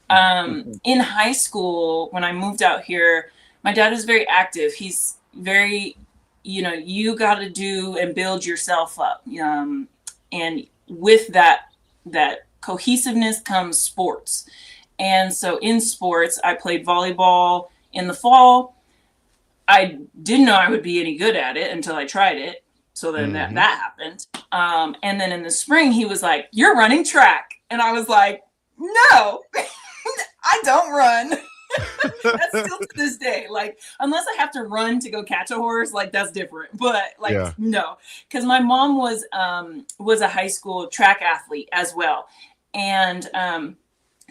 in high school, when I moved out here, my dad is very active. He's very, you got to do and build yourself up. And with that cohesiveness comes sports. And so in sports, I played volleyball in the fall. I didn't know I would be any good at it until I tried it. So then that happened. And then in the spring, he was like, "You're running track." And I was like, "No, I don't run." That's still to this day. Like, unless I have to run to go catch a horse, like that's different. But no, because my mom was a high school track athlete as well. And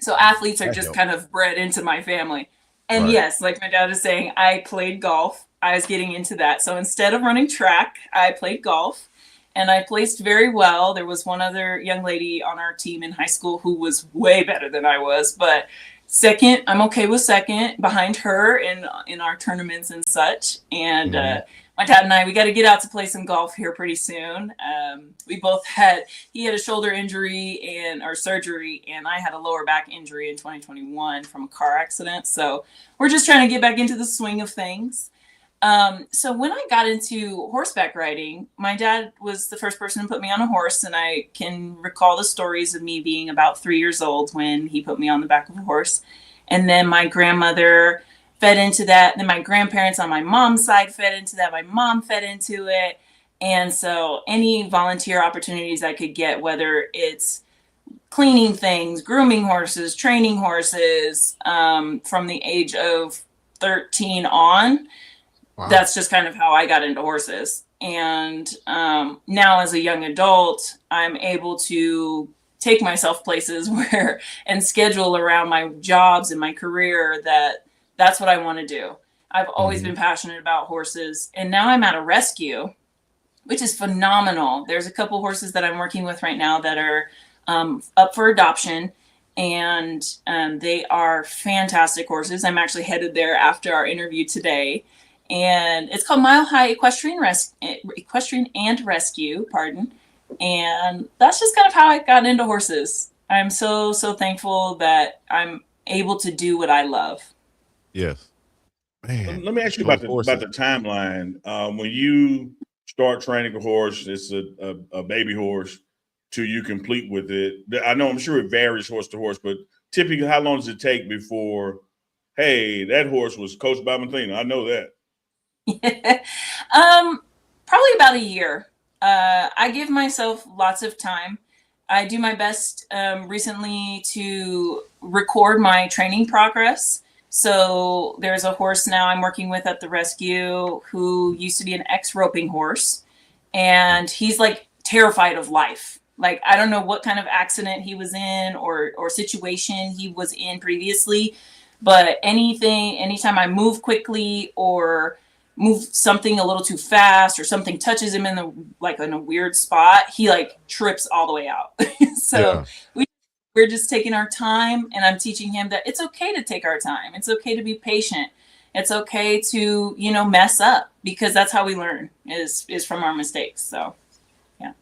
so athletes are just kind of bred into my family. And yes, like my dad is saying, I played golf. I was getting into that. So instead of running track, I played golf and I placed very well. There was one other young lady on our team in high school who was way better than I was, but second, I'm okay with second behind her in our tournaments and such. And my dad and I, we got to get out to play some golf here pretty soon. He had a shoulder injury or surgery, and I had a lower back injury in 2021 from a car accident. So we're just trying to get back into the swing of things. So when I got into horseback riding, my dad was the first person to put me on a horse. And I can recall the stories of me being about 3 years old when he put me on the back of a horse. And then my grandmother fed into that. Then my grandparents on my mom's side fed into that. My mom fed into it. And so any volunteer opportunities I could get, whether it's cleaning things, grooming horses, training horses, from the age of 13 on, that's just kind of how I got into horses. And now as a young adult, I'm able to take myself places and schedule around my jobs and my career that's what I want to do. I've always been passionate about horses. And now I'm at a rescue, which is phenomenal. There's a couple horses that I'm working with right now that are up for adoption. And they are fantastic horses. I'm actually headed there after our interview today. And it's called Mile High Equestrian and Rescue, pardon. And that's just kind of how I got into horses. I'm so thankful that I'm able to do what I love. Yes. Man, let me ask you about the timeline. When you start training a horse, it's a baby horse till you complete with it. I'm sure it varies horse to horse, but typically how long does it take before, hey, that horse was coached by Mathena? I know that. Probably about a year. I give myself lots of time. I do my best recently to record my training progress. So there's a horse now I'm working with at the rescue who used to be an ex-roping horse, and he's like terrified of life. Like, I don't know what kind of accident he was in or situation he was in previously, but anytime I move quickly or move something a little too fast or something touches him in a weird spot, he like trips all the way out. So we're just taking our time, and I'm teaching him that it's okay to take our time. It's okay to be patient. It's okay to, mess up, because that's how we learn is from our mistakes. So, yeah.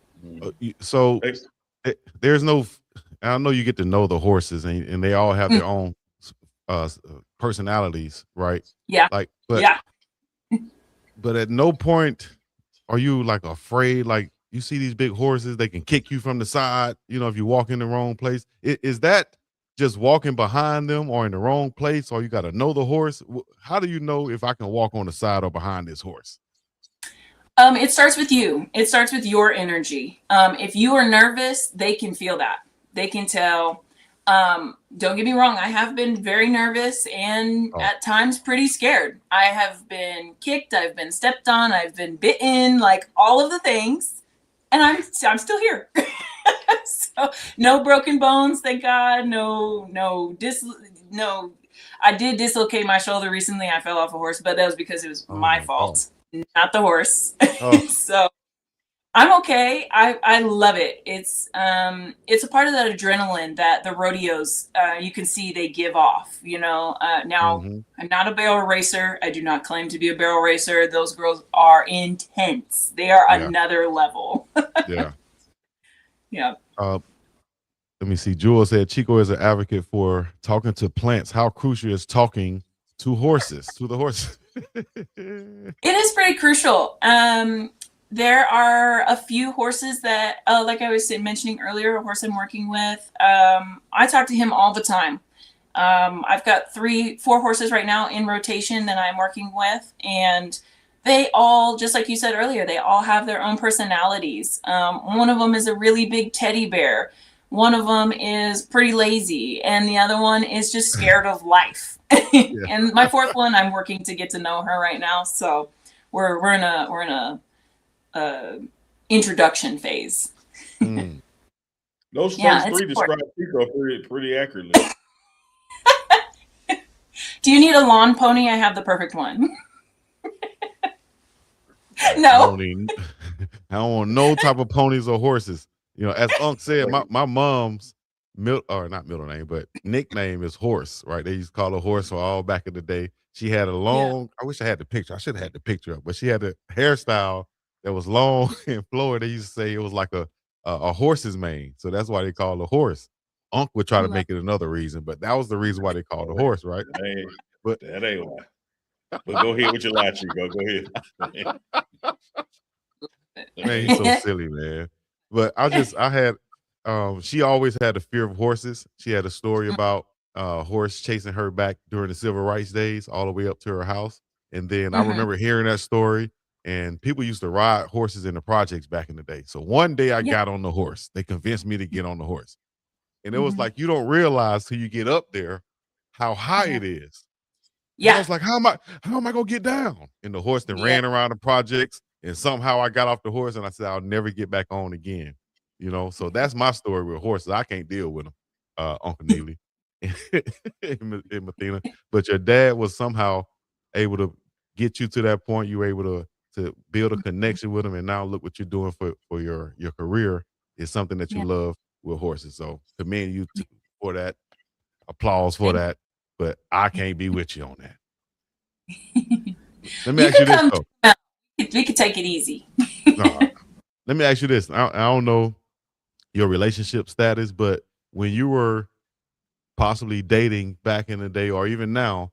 So there's no, I know you get to know the horses and they all have their own personalities, right? Yeah. But at no point are you like afraid, like you see these big horses, they can kick you from the side, if you walk in the wrong place. Is that just walking behind them or in the wrong place, or you got to know the horse? How do you know if I can walk on the side or behind this horse? It starts with you. It starts with your energy. If you are nervous, they can feel that. They can tell. Don't get me wrong. I have been very nervous and at times pretty scared. I have been kicked. I've been stepped on. I've been bitten, like all of the things. And I'm still here. So no broken bones, thank God. No. I did dislocate my shoulder recently. I fell off a horse, but that was because it was my fault, not the horse. So I'm okay. I love it. It's a part of that adrenaline that the rodeos, you can see they give off, now I'm not a barrel racer. I do not claim to be a barrel racer. Those girls are intense. They are another level. Yeah. Yeah. Let me see. Jewel said Chico is an advocate for talking to plants. How crucial is talking to horses? To the horses. It is pretty crucial. There are a few horses that, like I was mentioning earlier, a horse I'm working with. I talk to him all the time. I've got 4 horses right now in rotation that I'm working with, and they all, just like you said earlier, they all have their own personalities. One of them is a really big teddy bear. One of them is pretty lazy, and the other one is just scared of life. And my 4th one, I'm working to get to know her right now. So we're in a introduction phase. Those first 3 describe Chico pretty accurately. Do you need a lawn pony? I have the perfect one. No. I don't want no type of ponies or horses. You know, as Unk said, my mom's not middle name, but nickname is Horse, right? They used to call her Horse for all back in the day. She had a long, I wish I had the picture. I should have had the picture up, but she had a hairstyle that was long and flowing. They used to say it was like a horse's mane. So that's why they called her Horse. Unk would try to make it another reason, but that was the reason why they called her Horse, right? But that ain't why. But go ahead with your lie, Chico. Go ahead. Man, he's so silly, man. But she always had a fear of horses. She had a story about a horse chasing her back during the civil rights days, all the way up to her house. And then I remember hearing that story, and people used to ride horses in the projects back in the day. So one day I got on the horse. They convinced me to get on the horse. And it was like, you don't realize till you get up there how high it is. Yeah. And I was like, how am I gonna get down? And the horse then ran around the projects, and somehow I got off the horse, and I said, I'll never get back on again. You know, so that's my story with horses. I can't deal with them, Uncle Neely and Mathena. But your dad was somehow able to get you to that point. You were able to build a connection with him, and now look what you're doing for your career is something that you love with horses. So commend you for that. Applause for that. But I can't be with you on that. Let me ask you this though. We could take it easy. Let me ask you this. I don't know your relationship status, but when you were possibly dating back in the day or even now,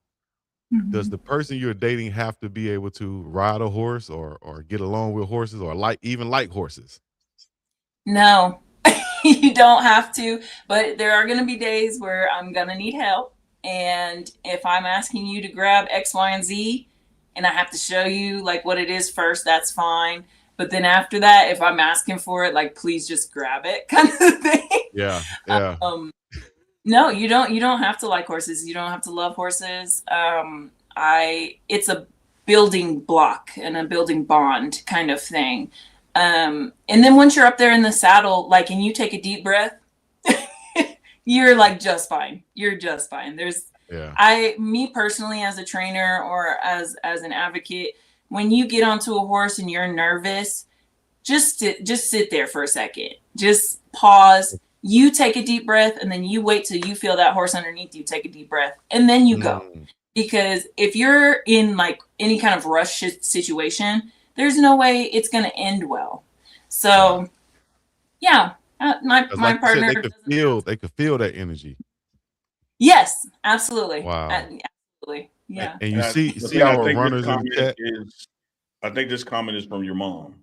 does the person you're dating have to be able to ride a horse or get along with horses or like horses? No, you don't have to, but there are going to be days where I'm going to need help. And if I'm asking you to grab X, Y, and Z, and I have to show you like what it is first, that's fine. But then after that, if I'm asking for it, like, please just grab it kind of thing. Yeah. No, you don't have to like horses. You don't have to love horses. It's a building block and a building bond kind of thing. And then once you're up there in the saddle, like, and you take a deep breath, you're like just fine. You're just fine. Me personally, as a trainer or as an advocate, when you get onto a horse and you're nervous, just sit there for a second. Just pause. You take a deep breath, and then you wait till you feel that horse underneath you. Take a deep breath, and then you go. Because if you're in like any kind of rush situation, there's no way it's going to end well. So, my partner. Said, they could feel that energy. Yes, absolutely. Wow. Absolutely. Yeah. And you see our runners in the chat. I think this comment is from your mom.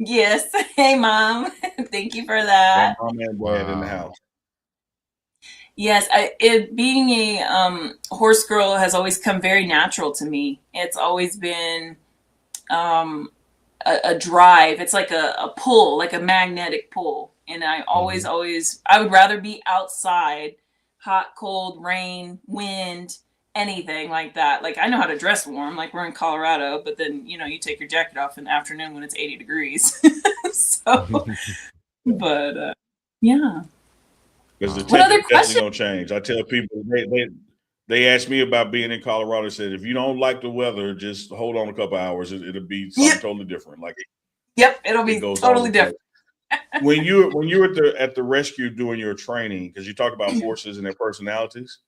Yes. Hey, Mom. Thank you for that. Mom and dad in the house. Yes, being a horse girl has always come very natural to me. It's always been a drive. It's like a pull, like a magnetic pull. And I always, I would rather be outside, hot, cold, rain, wind, anything like that. Like, I know how to dress warm, like we're in Colorado, but then, you take your jacket off in the afternoon when it's 80 degrees. But yeah. Because the temperature definitely gonna change. I tell people they ask me about being in Colorado. They said, if you don't like the weather, just hold on a couple hours. It'll be something totally different. Like it'll be totally different. When you were at the rescue doing your training, because you talk about horses and their personalities,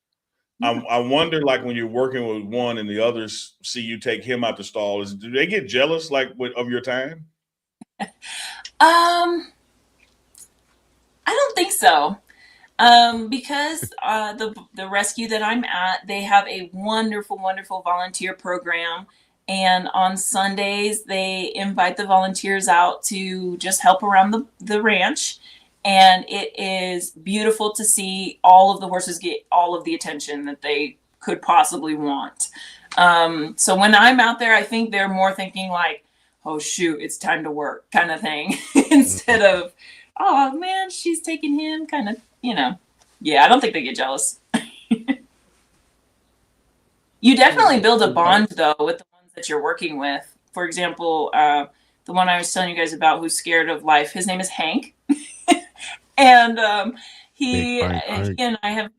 I wonder, like, when you're working with one and the others see you take him out the stall, do they get jealous, like, of your time? think so. Because the rescue that I'm at, they have a wonderful, wonderful volunteer program. And on Sundays, they invite the volunteers out to just help around the ranch. And it is beautiful to see all of the horses get all of the attention that they could possibly want. So when I'm out there, I think they're more thinking like, oh, shoot, it's time to work kind of thing instead of, oh, man, she's taking him kind of, Yeah, I don't think they get jealous. You definitely build a bond, though, with the ones that you're working with. For example, the one I was telling you guys about who's scared of life, his name is Hank. And he and I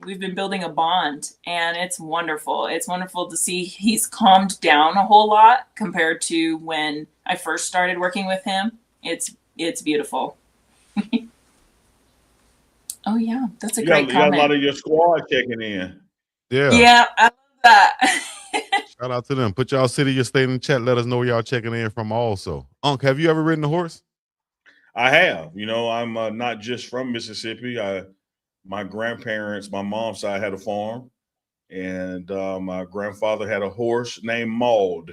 we've been building a bond, and it's wonderful. It's wonderful to see he's calmed down a whole lot compared to when I first started working with him. It's beautiful. Oh yeah, that's a great comment. You got a lot of your squad checking in. Yeah, I love that. Shout out to them. Put y'all city, your state in the chat. Let us know where y'all checking in from also. Unk, have you ever ridden a horse? I have. I'm not just from Mississippi. My grandparents, my mom's side had a farm, and my grandfather had a horse named Maud,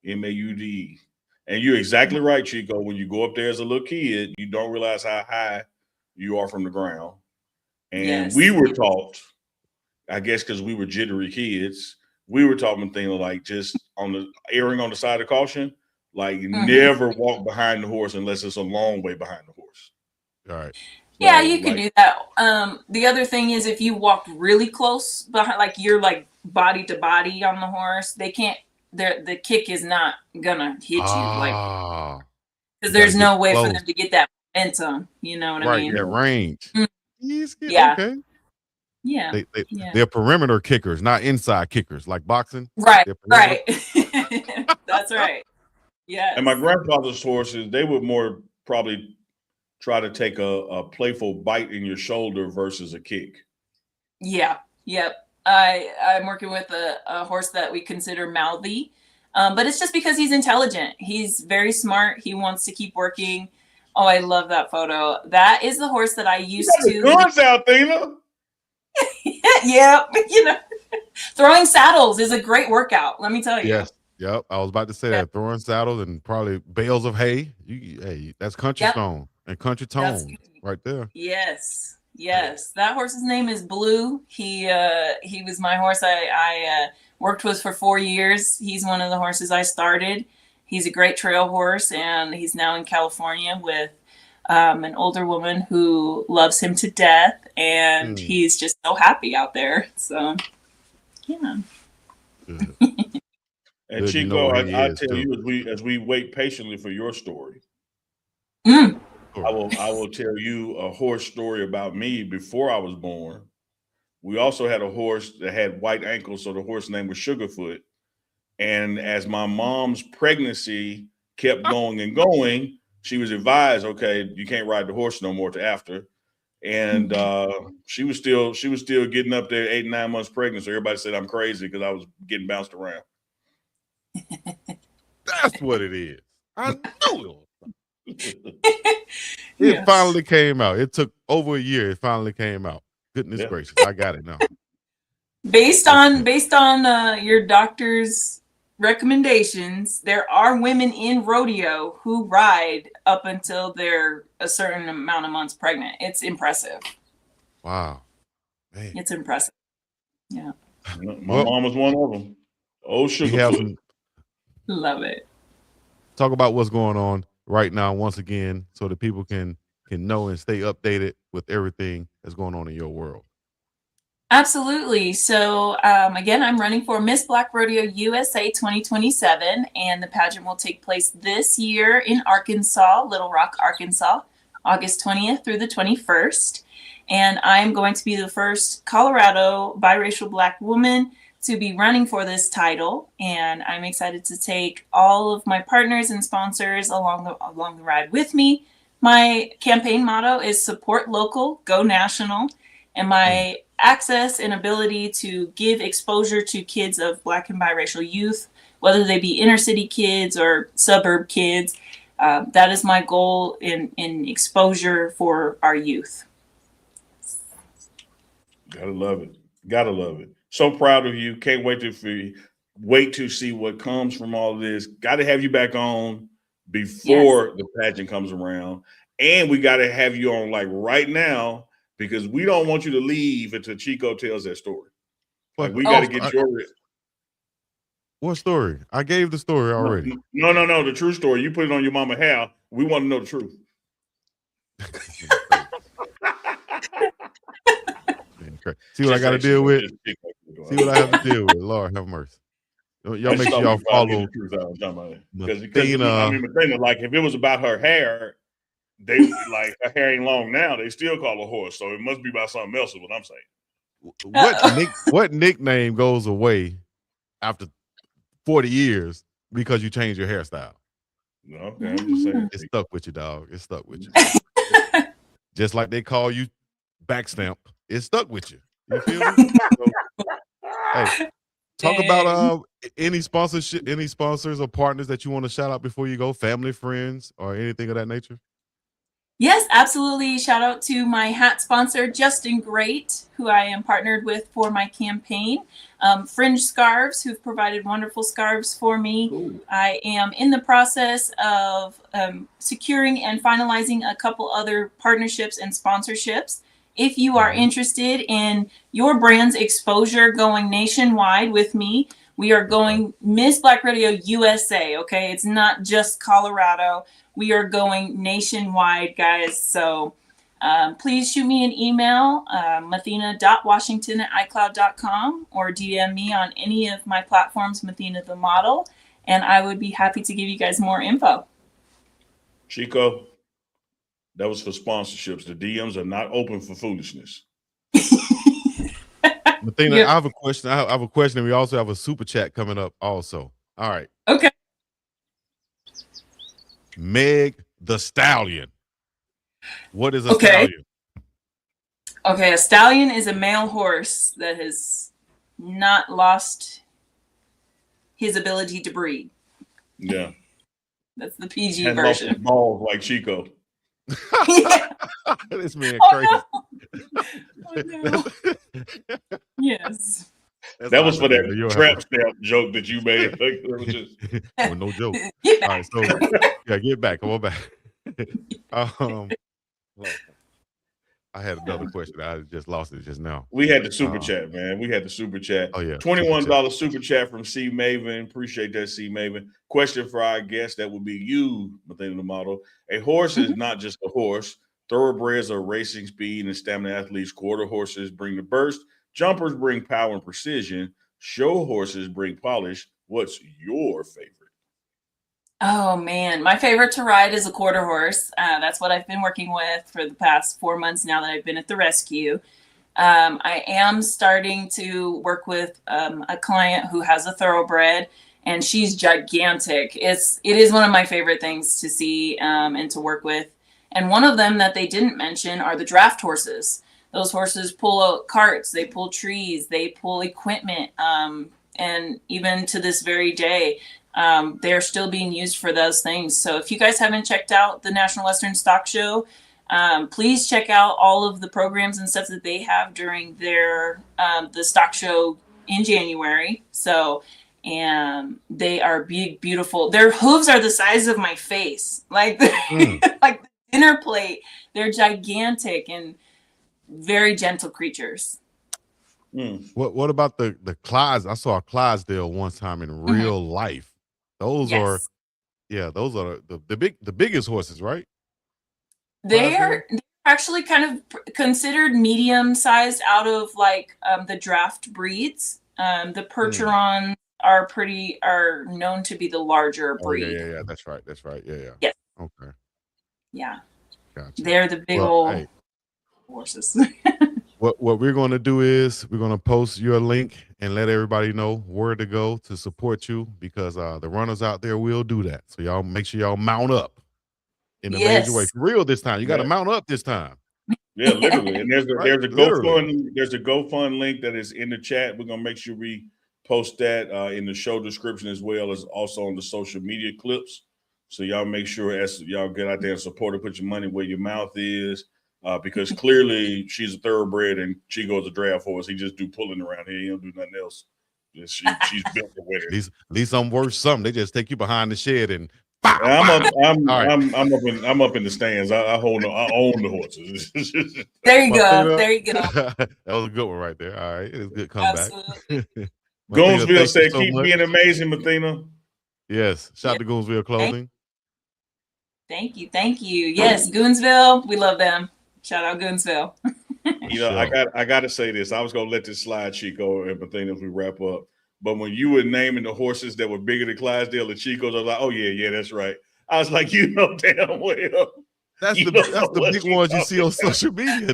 M-A-U-D. And you're exactly right, Chico. When you go up there as a little kid, you don't realize how high you are from the ground. And we were taught, I guess because we were jittery kids, we were taught things like just erring on the side of caution, like never walk behind the horse unless it's a long way behind the horse. All right. Yeah, you can do that. The other thing is if you walked really close behind, like you're like body to body on the horse, they can't. The kick is not gonna hit you because there's no way for them to get that momentum. You know what I mean? Right, yeah, range. Yeah. Okay. Yeah. They're perimeter kickers, not inside kickers, like boxing. Right. Right. That's right. Yeah. And my grandfather's horses, they would more probably try to take a playful bite in your shoulder versus a kick. Yeah. Yep. I'm working with a horse that we consider mouthy, but it's just because he's intelligent. He's very smart. He wants to keep working. Oh, I love that photo. That is the horse that I used to. Guns out, Thina. Yeah, throwing saddles is a great workout. Let me tell you. Yes. Yep. I was about to say that throwing saddles and probably bales of hay. Hey, that's country stone and country tone right there. Yes. Yes, that horse's name is Blue. He was my horse I worked with for 4 years. He's one of the horses I started. He's a great trail horse, and he's now in California with an older woman who loves him to death, and he's just so happy out there. So, yeah. And Chico, I tell you, as we wait patiently for your story. I will tell you a horse story about me before I was born. We also had a horse that had white ankles, so the horse name was Sugarfoot. And as my mom's pregnancy kept going and going, she was advised, okay, you can't ride the horse no more to after. And she was still getting up there 8 and 9 months pregnant. So everybody said I'm crazy because I was getting bounced around. That's what it is. I knew it. It finally came out. It took over a year. It finally came out. Goodness gracious, I got it now. Based on your doctor's recommendations, there are women in rodeo who ride up until they're a certain amount of months pregnant. It's impressive. Wow, man. It's impressive. Yeah. My mom was one of them. Oh, Sugarfoot. Love it. Talk about what's going on right now once again so that people can know and stay updated with everything that's going on in your world. Absolutely. So again, I'm running for Miss Black Rodeo USA 2027, and the pageant will take place this year in Arkansas, Little Rock, Arkansas, August 20th through the 21st. And I'm going to be the first Colorado biracial Black woman to be running for this title, and I'm excited to take all of my partners and sponsors along the ride with me. My campaign motto is support local, go national, and my access and ability to give exposure to kids of Black and biracial youth, whether they be inner city kids or suburb kids, that is my goal in exposure for our youth. Gotta love it. Gotta love it. So proud of you. Can't wait to see what comes from all this. Got to have you back on before the pageant comes around, and we got to have you on like right now because we don't want you to leave until Chico tells that story. Like we got to get your. What story? I gave the story already. No. The true story. You put it on your mama Hal. We want to know the truth. See what I got to deal with? See what I have to deal with? Lord have mercy. Y'all make sure y'all follow. Because Mathena, like if it was about her hair, they like her hair ain't long now. They still call her horse, so it must be about something else. Is what I'm saying. What nickname goes away after 40 years because you change your hairstyle? Okay, I'm just saying. It stuck with you, dog. It stuck with you. Just like they call you backstamp. It stuck with you. You feel me? So, hey, talk about any sponsorship, any sponsors or partners that you want to shout out before you go, family, friends, or anything of that nature. Yes, absolutely. Shout out to my hat sponsor, Justin Great, who I am partnered with for my campaign. Fringe Scarves, who've provided wonderful scarves for me. Ooh. I am in the process of securing and finalizing a couple other partnerships and sponsorships. If you are interested in your brand's exposure going nationwide with me, we are going Miss Black Rodeo USA, okay? It's not just Colorado. We are going nationwide, guys. So please shoot me an email, mathena.washington@icloud.com, or DM me on any of my platforms, Mathena the Model, and I would be happy to give you guys more info. Chico, that was for sponsorships. The DMs are not open for foolishness. Mathena, I have a question. I have a question. We also have a super chat coming up also. All right. Okay. Meg the Stallion. What is a stallion? Okay, a stallion is a male horse that has not lost his ability to breed. Yeah. That's the PG version. Lost balls like Chico. This man crazy. No. Yes. That was for that trap stamp joke that you made. Well, no joke. All right, so get back. Come on back. I had another question. I just lost it just now. We had the super chat, man. We had the super chat. Oh yeah, $21 super chat from C Maven. Appreciate that, C Maven. Question for our guest, that would be you, Mathena the Model. A horse is not just a horse. Thoroughbreds are racing speed and stamina athletes. Quarter horses bring the burst. Jumpers bring power and precision. Show horses bring polish. What's your favorite? Oh man, my favorite to ride is a quarter horse. That's what I've been working with for the past 4 months now that I've been at the rescue. I am starting to work with a client who has a thoroughbred, and she's gigantic. It is one of my favorite things to see and to work with. And one of them that they didn't mention are the draft horses. Those horses pull carts, they pull trees, they pull equipment, and even to this very day, they're still being used for those things. So if you guys haven't checked out the National Western Stock Show, please check out all of the programs and stuff that they have during their the stock show in January. So, and they are big, beautiful. Their hooves are the size of my face, like like the dinner plate. They're gigantic and very gentle creatures. What about the Clydes? I saw a Clydesdale one time in real life. Those are the biggest horses, right? They're actually kind of considered medium sized out of like the draft breeds. The Percherons are known to be the larger breed. Yeah. That's right. Yeah. Yes. Okay. Yeah. Gotcha. They're the big old horses. What we're going to do is we're going to post your link and let everybody know where to go to support you, because the runners out there will do that. So y'all make sure y'all mount up in a major way. For real this time. You got to mount up this time. Yeah, literally. And there's a GoFund link that is in the chat. We're going to make sure we post that in the show description, as well as also on the social media clips. So y'all make sure as y'all get out there and support it, put your money where your mouth is. because clearly she's a thoroughbred and Chico's a draft horse. He just do pulling around here. He don't do nothing else. She's built to win it. At least I'm worth something. They just take you behind the shed and I'm up in the stands. I own the horses. There you go. There you go. That was a good one right there. All right, it was a good comeback. Goonsville said, "Keep being amazing, Mathena." Yes, shout out to Goonsville Clothing. Thank you. Yes, Goonsville, we love them. Shout out Goonsville. I got to say this. I was gonna let this slide, Chico and Mathena, if we wrap up. But when you were naming the horses that were bigger than Clydesdale and Chico's, I was like, oh, yeah, that's right. I was like, damn well. That's the big ones you see on social media.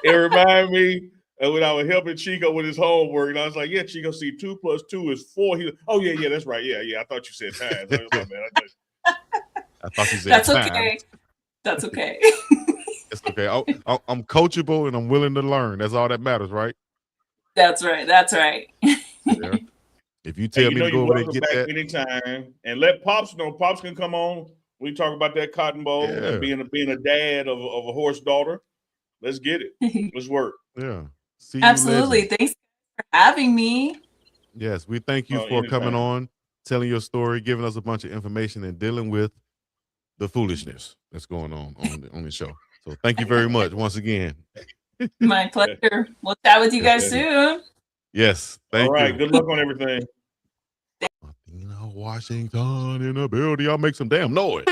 It reminded me of when I was helping Chico with his homework. And I was like, yeah, Chico, see, 2 + 2 is 4. He was, oh, yeah, that's right. Yeah. I thought you said times. I thought you said That's times. okay. That's okay. It's okay. I'm coachable and I'm willing to learn. That's all that matters, right? That's right. Yeah. If you tell me to go over there and get that anytime, and let Pops know. Pops can come on. We talk about that Cotton Bowl and being a dad of a horse daughter. Let's get it. Let's work. Yeah. Absolutely. Thanks for having me. Yes, we thank you for coming on, telling your story, giving us a bunch of information, and dealing with the foolishness that's going on the show. So thank you very much once again. My pleasure. We'll chat with you guys soon. Yes. Thank you. All right. Good luck on everything. Mathena Washington in the building. Y'all make some damn noise.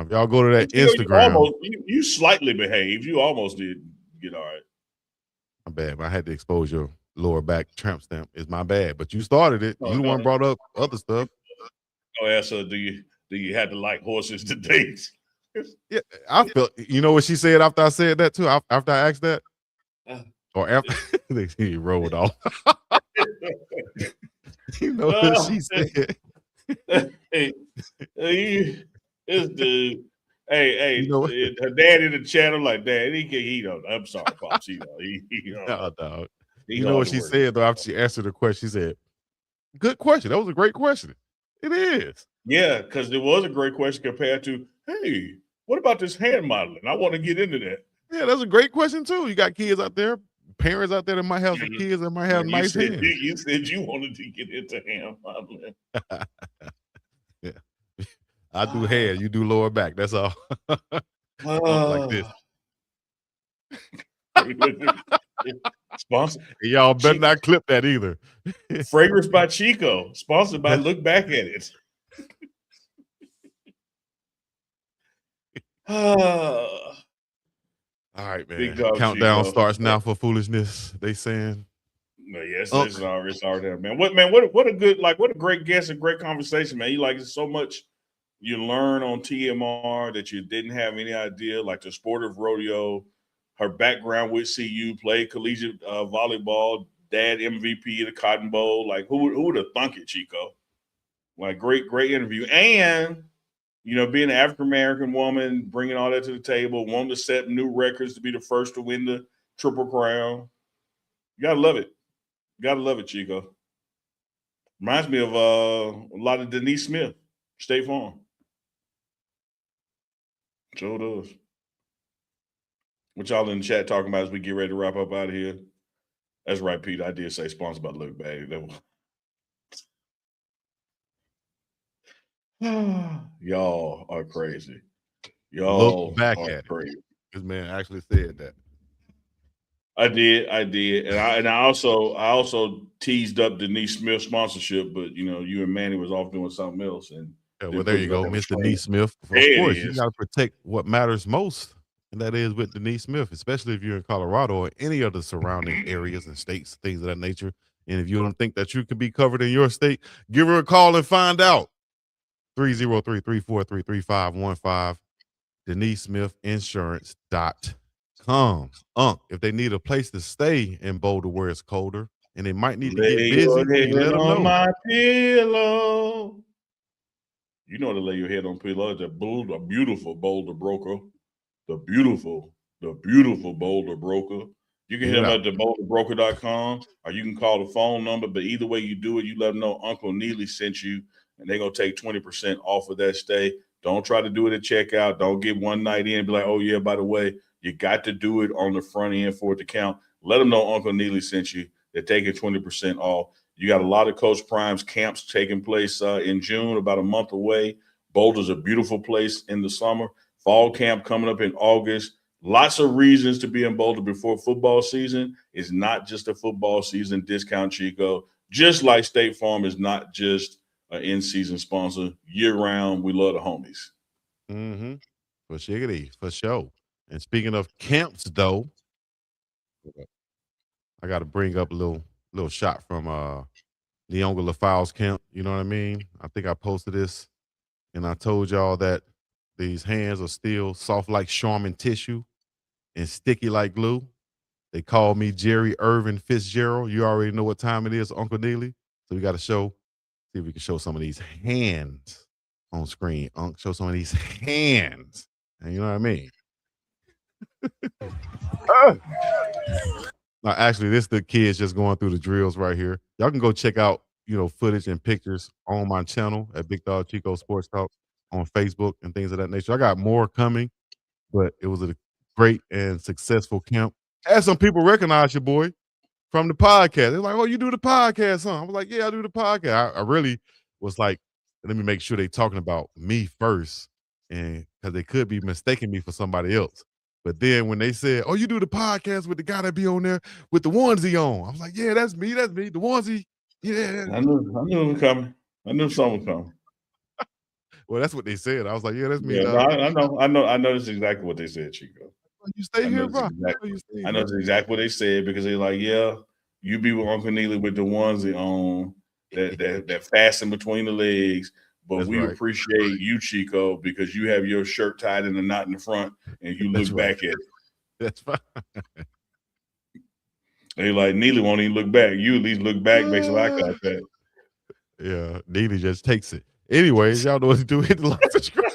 Y'all go to that Instagram. You slightly behaved. You almost did get all right. My bad. I had to expose your lower back tramp stamp. It's my bad. But you started it. You the one brought up other stuff. Oh, yeah. So do you have to like horses to date? Yeah, I felt. You know what she said after I said that too. After I asked that, or after he rolled off. You know what she said. Hey, this dude. Hey, you know her dad in the channel like Dad. He don't. I'm sorry, Pops. He no, dog. You know what she said though after she answered the question? She said, "Good question. That was a great question. It is." Yeah, because it was a great question compared to, hey, what about this hand modeling? I want to get into that. Yeah, that's a great question too. You got kids out there, parents out there that might have some kids that might have nice hands. You said you wanted to get into hand modeling. Yeah, I do hair. You do lower back. That's all. Like this. Sponsored. Y'all better not clip that either. Fragrance by Chico. Sponsored by Look Back at It. All right, man. Countdown starts now for foolishness. They saying. No, yes, it's already there, man. What a great guest and great conversation, man. You like so much you learn on TMR that you didn't have any idea, like the sport of rodeo, her background with CU, played collegiate volleyball, dad MVP of the Cotton Bowl. Like who would have thunk it, Chico? Like great interview. And being an African-American woman, bringing all that to the table, wanting to set new records to be the first to win the Triple Crown. You got to love it. You got to love it, Chico. Reminds me of a lot of Denise Smith, State Farm. Sure does. What y'all in the chat talking about as we get ready to wrap up out of here? That's right, Pete. I did say sponsored by Look Back. Y'all are crazy. Y'all look back are at crazy. This man actually said that. I did, and I also teased up Denise Smith sponsorship, but you and Manny was off doing something else. And well, there you go, Miss Denise Smith. Of course, you got to protect what matters most, and that is with Denise Smith, especially if you're in Colorado or any of the surrounding areas and states, things of that nature. And if you don't think that you can be covered in your state, give her a call and find out. 303-343-3515. DeniseSmithInsurance.com. If they need a place to stay in Boulder where it's colder and they might need to get busy, let them know. My pillow. You know to lay your head on pillow. The beautiful Boulder broker. The beautiful Boulder broker. You can hit them at theboulderbroker.com or you can call the phone number. But either way you do it, you let them know Uncle Neely sent you. and they're going to take 20% off of that stay. Don't try to do it at checkout. Don't get one night in and be like, oh, yeah, by the way, you got to do it on the front end for it to count. Let them know Uncle Neely sent you. They're taking 20% off. You got a lot of Coach Prime's camps taking place in June, about a month away. Boulder's a beautiful place in the summer. Fall camp coming up in August. Lots of reasons to be in Boulder before football season. It's not just a football season discount, Chico. Just like State Farm is not just an in-season sponsor. Year-round, we love the homies. Mm-hmm. For shiggity, for sure. And speaking of camps, though, I got to bring up a little shot from Neonga LaFowle's camp. You know what I mean? I think I posted this, and I told y'all that these hands are still soft like Charmin tissue and sticky like glue. They call me Jerry Irvin Fitzgerald. You already know what time it is, Uncle Neely. So we got to see if we can show some of these hands on screen. Show some of these hands. And you know what I mean? Now, actually, this the kids just going through the drills right here. Y'all can go check out, footage and pictures on my channel at Big Dog Chico Sports Talk on Facebook and things of that nature. I got more coming, but it was a great and successful camp. Had some people recognize your boy from the podcast. They're like, oh, you do the podcast, huh? I was like, yeah, I do the podcast. I really was like, let me make sure they're talking about me first, and because they could be mistaking me for somebody else. But then when they said, oh, you do the podcast with the guy that be on there with the onesie on, I was like, yeah, that's me, the onesie. Yeah. I knew it was coming. I knew something was coming. Well, that's what they said. I was like, yeah, that's me. Yeah, I know that's exactly what they said, Chico. You stay here, bro. I know that's exactly what they said, because they're like, yeah, you be with Uncle Neely with the onesie on that fasten between the legs. But that's we right. appreciate you, Chico, because you have your shirt tied in a knot in the front and you look back at it. That's fine. They like, Neely won't even look back. You at least look back, makes a eye contact. Yeah, Neely just takes it. Anyways, y'all know what to do. Hit the like, subscribe.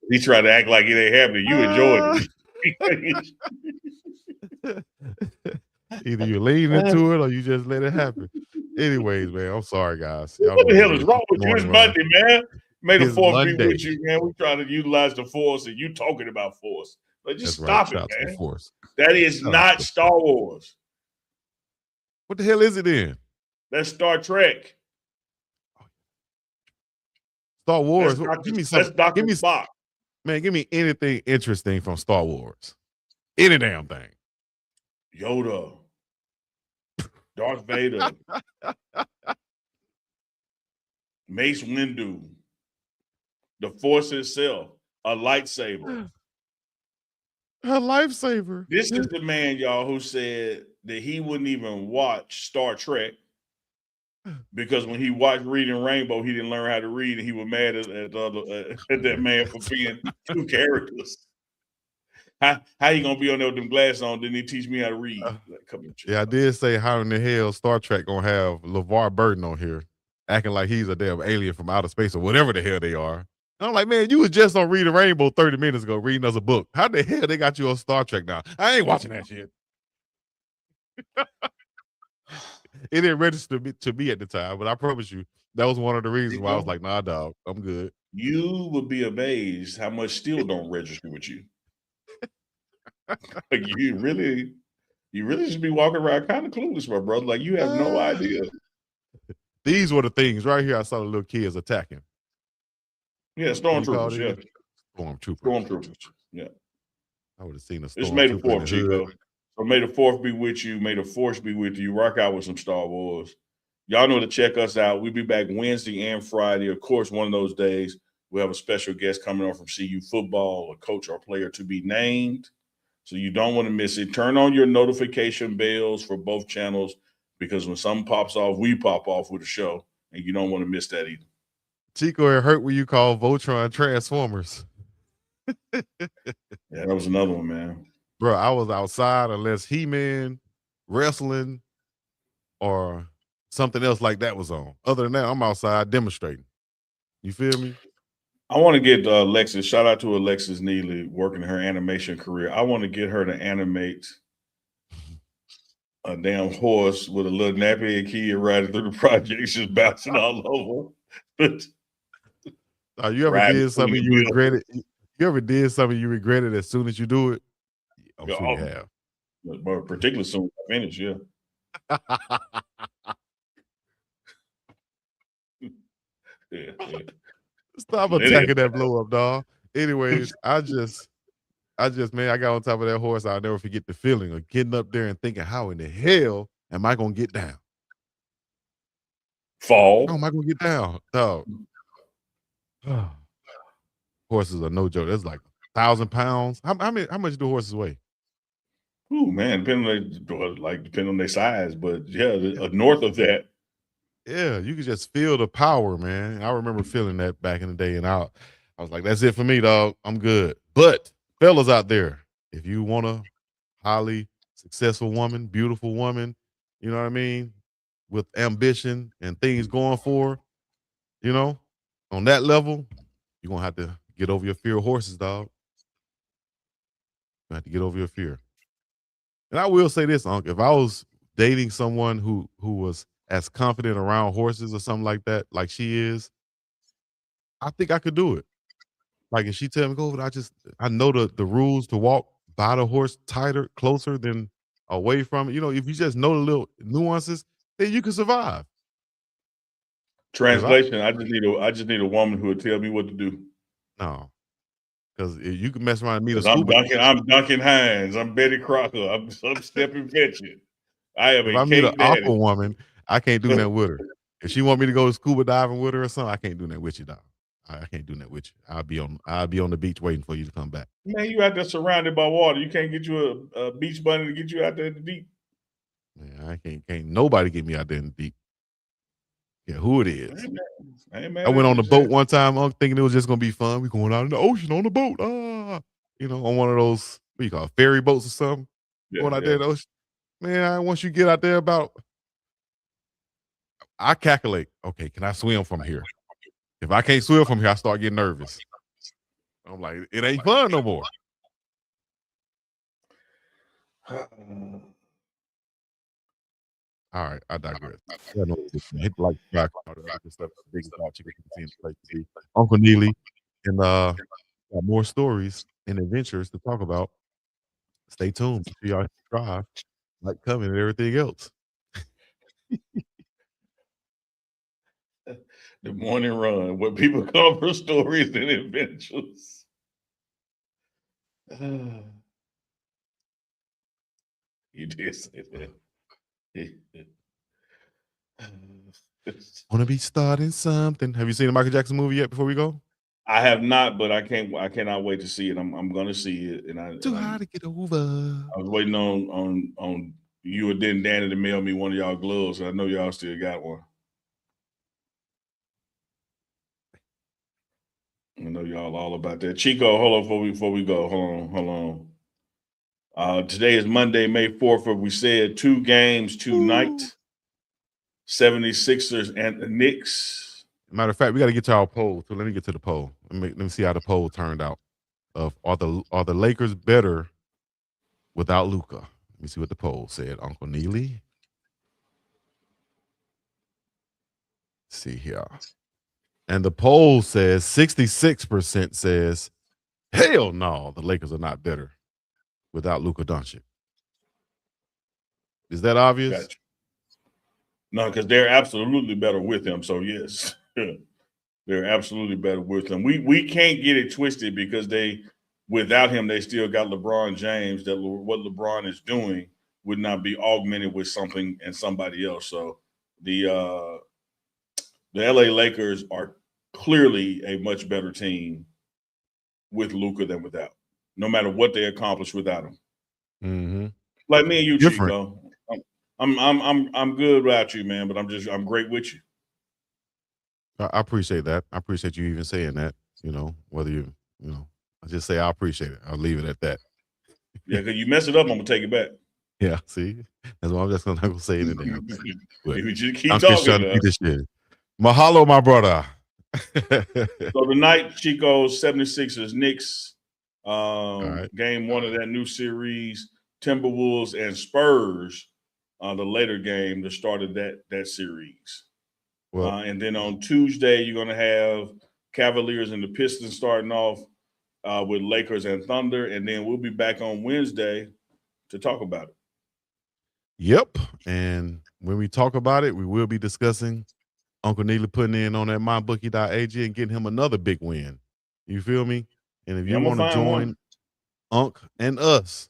He tried to act like it ain't happening. You enjoyed it. Either you lean into it or you just let it happen. Anyways, man, I'm sorry, guys. What the hell is wrong with you? It's Monday, man. May the force be with you, man. We trying to utilize the force, and you talking about force. But just stop it, man. Force. That is not Star Wars. What the hell is it then? That's Star Trek. Star Wars. Give me something. That's Dr. Spock. Man, give me anything interesting from Star Wars. Any damn thing. Yoda. Darth Vader. Mace Windu. The Force itself. A lightsaber. A lifesaver. This is the man, y'all, who said that he wouldn't even watch Star Trek because when he watched Reading Rainbow, he didn't learn how to read, and he was mad at that man for being two characters. How you gonna be on there with them glasses on? Didn't he teach me how to read? Like, come on, yeah, I did say how in the hell Star Trek gonna have LeVar Burton on here acting like he's a damn alien from outer space or whatever the hell they are. And I'm like, man, you was just on Reading Rainbow 30 minutes ago reading us a book. How the hell they got you on Star Trek now? I ain't watching that shit. It didn't register to me at the time, but I promise you, that was one of the reasons why I was like, nah, dog, I'm good. You would be amazed how much still don't register with you. Like you really just be walking around kind of clueless, my brother. Like you have no idea. These were the things right here I saw the little kids attacking. Yeah, stormtroopers. Yeah. Stormtroopers. Yeah. I would have seen a stormtrooper. It's May the 4th, Chico. So May the 4th be with you. May the Force be with you. Rock out with some Star Wars. Y'all know to check us out. We'll be back Wednesday and Friday. Of course, one of those days, we have a special guest coming on from CU football, a coach or player to be named. So you don't want to miss it. Turn on your notification bells for both channels, because when something pops off, we pop off with a show, and you don't want to miss that either. Chico, it hurt when you call Voltron Transformers. Yeah, that was another one, man. Bro, I was outside unless He-Man, wrestling, or something else like that was on. Other than that, I'm outside demonstrating. You feel me? I want to get Alexis, shout out to Alexis Neely working her animation career. I want to get her to animate a damn horse with a little nappy kid riding through the projects, just bouncing all over. But you ever did something you regretted? You ever did something you regretted as soon as you do it? I'm sure you have. But particularly soon as I finish, yeah. Yeah. Stop attacking that blow up, dog. Anyways, I just, man, I got on top of that horse. I'll never forget the feeling of getting up there and thinking, how in the hell am I gonna get down? Fall. How am I gonna get down, dog? Horses are no joke. That's like 1,000 pounds. How much do horses weigh? Ooh, man, depending on their size, but yeah, north of that. Yeah, you could just feel the power, man. I remember feeling that back in the day, and I was like, that's it for me, dog. I'm good. But fellas out there, if you want a highly successful woman, beautiful woman, you know what I mean, with ambition and things going for, you know, on that level, you're going to have to get over your fear of horses, dog. You have to get over your fear. And I will say this, Unc, if I was dating someone who was as confident around horses or something like that, like she is, I think I could do it. Like if she tell me go over, I know the rules to walk by the horse tighter, closer than away from it. You know, if you just know the little nuances, then you can survive. Translation: I just need a woman who would tell me what to do. No, because you can mess around and meet a scuba. I'm Duncan Hines. I'm Betty Crocker. I'm stepping fetching. If I meet an aqua woman, I can't do that with her. If she want me to go scuba diving with her or something, I can't do that with you, dog. I can't do that with you. I'll be on the beach waiting for you to come back. Man, you out there surrounded by water. You can't get you a beach bunny to get you out there in the deep. Man, I can't nobody get me out there in the deep. Yeah, who it is. I went on the boat one time, thinking it was just gonna be fun. We going out in the ocean on the boat. You know, on one of those, what you call it, ferry boats or something. Going out there in the ocean. Man, once you get out there I calculate, okay, can I swim from here? If I can't swim from here, I start getting nervous. I'm like, it ain't fun no more. All right, I digress. Hit the like, Uncle Neely, and got more stories and adventures to talk about. Stay tuned. See y'all subscribe, like, comment, and everything else. The morning run, where people come for stories and adventures. You did say that. Want to be starting something. Have you seen the Michael Jackson movie yet before we go? I have not, but I cannot wait to see it. I'm gonna see it. And too hard to get over. I was waiting on you or then Danny to mail me one of y'all gloves. So I know y'all still got one. I know y'all all about that. Chico, hold on before we go. Hold on. Today is Monday, May 4th. We said 2 games tonight. 76ers and the Knicks. Matter of fact, we got to get to our poll. So let me get to the poll. Let me see how the poll turned out. Are the Lakers better without Luka? Let me see what the poll said. Uncle Neely. Let's see here. And the poll says 66% says, hell no, the Lakers are not better without Luka Doncic. Is that obvious? Gotcha. No, because they're absolutely better with him. So yes, they're absolutely better with him. We can't get it twisted because without him, they still got LeBron James. That what LeBron is doing would not be augmented with something and somebody else. So the LA Lakers are clearly a much better team with Luka than without. No matter what they accomplish without him. Mm-hmm. Like me and you, Chico. I'm good without you, man, but I'm great with you. I appreciate that. I appreciate you even saying that. You know, whether I just say I appreciate it. I'll leave it at that. Yeah, because you mess it up, I'm gonna take it back. Yeah, see, that's why I'm just not gonna say anything. You just keep talking. Mahalo, my brother. So tonight, Chico's 76ers, Knicks, right. Game 1 of that new series, Timberwolves and Spurs. the later game, the start of that series. Well, and then on Tuesday, you're going to have Cavaliers and the Pistons starting off with Lakers and Thunder, and then we'll be back on Wednesday to talk about it. Yep, and when we talk about it, we will be discussing Uncle Neely putting in on that mybookie.ag and getting him another big win. You feel me? And if you want to join Unk and us,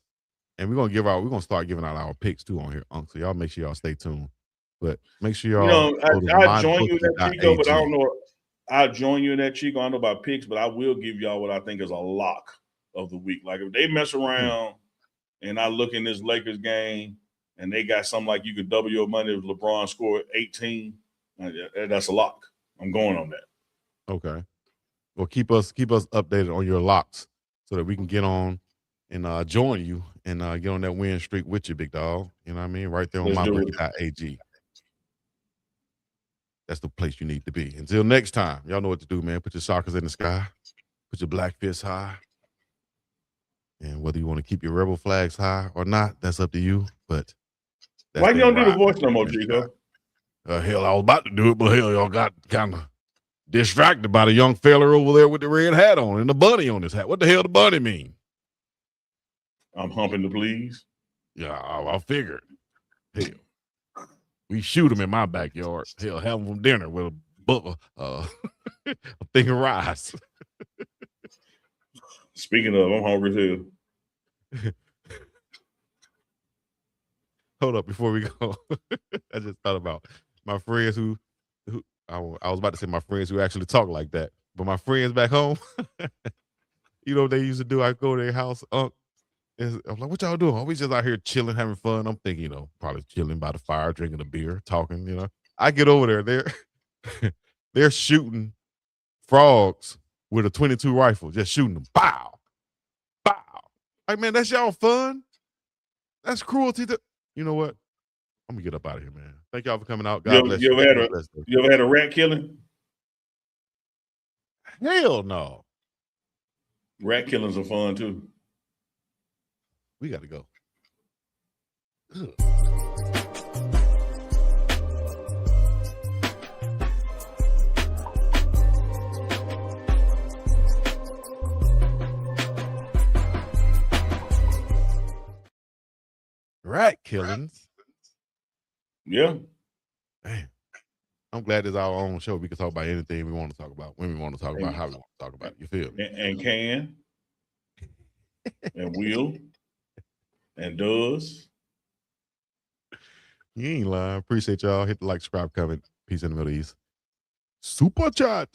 and we're gonna start giving out our picks too on here, Unk. So y'all make sure y'all stay tuned. But make sure y'all. I'll join you in that, Chico, but I don't know. I'll join you in that, Chico. I don't know about picks, but I will give y'all what I think is a lock of the week. Like if they mess around and I look in this Lakers game and they got something like you could double your money if LeBron scored 18, that's a lock. I'm going on that. Okay. Well, keep us updated on your locks so that we can get on and join you and get on that win streak with you, big dog. You know what I mean? Right there on mybookie.ag. That's the place you need to be. Until next time, y'all know what to do, man. Put your sockers in the sky. Put your black fists high. And whether you want to keep your rebel flags high or not, that's up to you. But why you don't do the voice no more, Chico? Hell, I was about to do it, but hell, y'all got kind of distracted by the young fella over there with the red hat on and the bunny on his hat. What the hell the bunny mean? I'm humping the please. Yeah, I figured. Hell, we shoot him in my backyard. Hell, have him for dinner with a thing of rice. Speaking of, I'm hungry too. Hold up, before we go, I just thought about my friends who I was about to say my friends who actually talk like that, but my friends back home, you know what they used to do? I go to their house, I'm like, what y'all doing? We just out here chilling, having fun. I'm thinking, probably chilling by the fire, drinking a beer, talking, I get over there, they're shooting frogs with a 22 rifle, just shooting them. Pow! Pow! Like, man, that's y'all fun? That's cruelty to... You know what? I'm gonna get up out of here, man. Thank y'all for coming out. God bless you. You ever had a rat killing? Hell no. Rat killings are fun too. We got to go. Ugh. Rat killings. Yeah. Man. I'm glad it's our own show. We can talk about anything we want to talk about, when we want to talk about, how we want to talk about it. You feel me? And can. And will. And does. You ain't lying. Appreciate y'all. Hit the like, subscribe, comment. Peace in the Middle East. Super chat.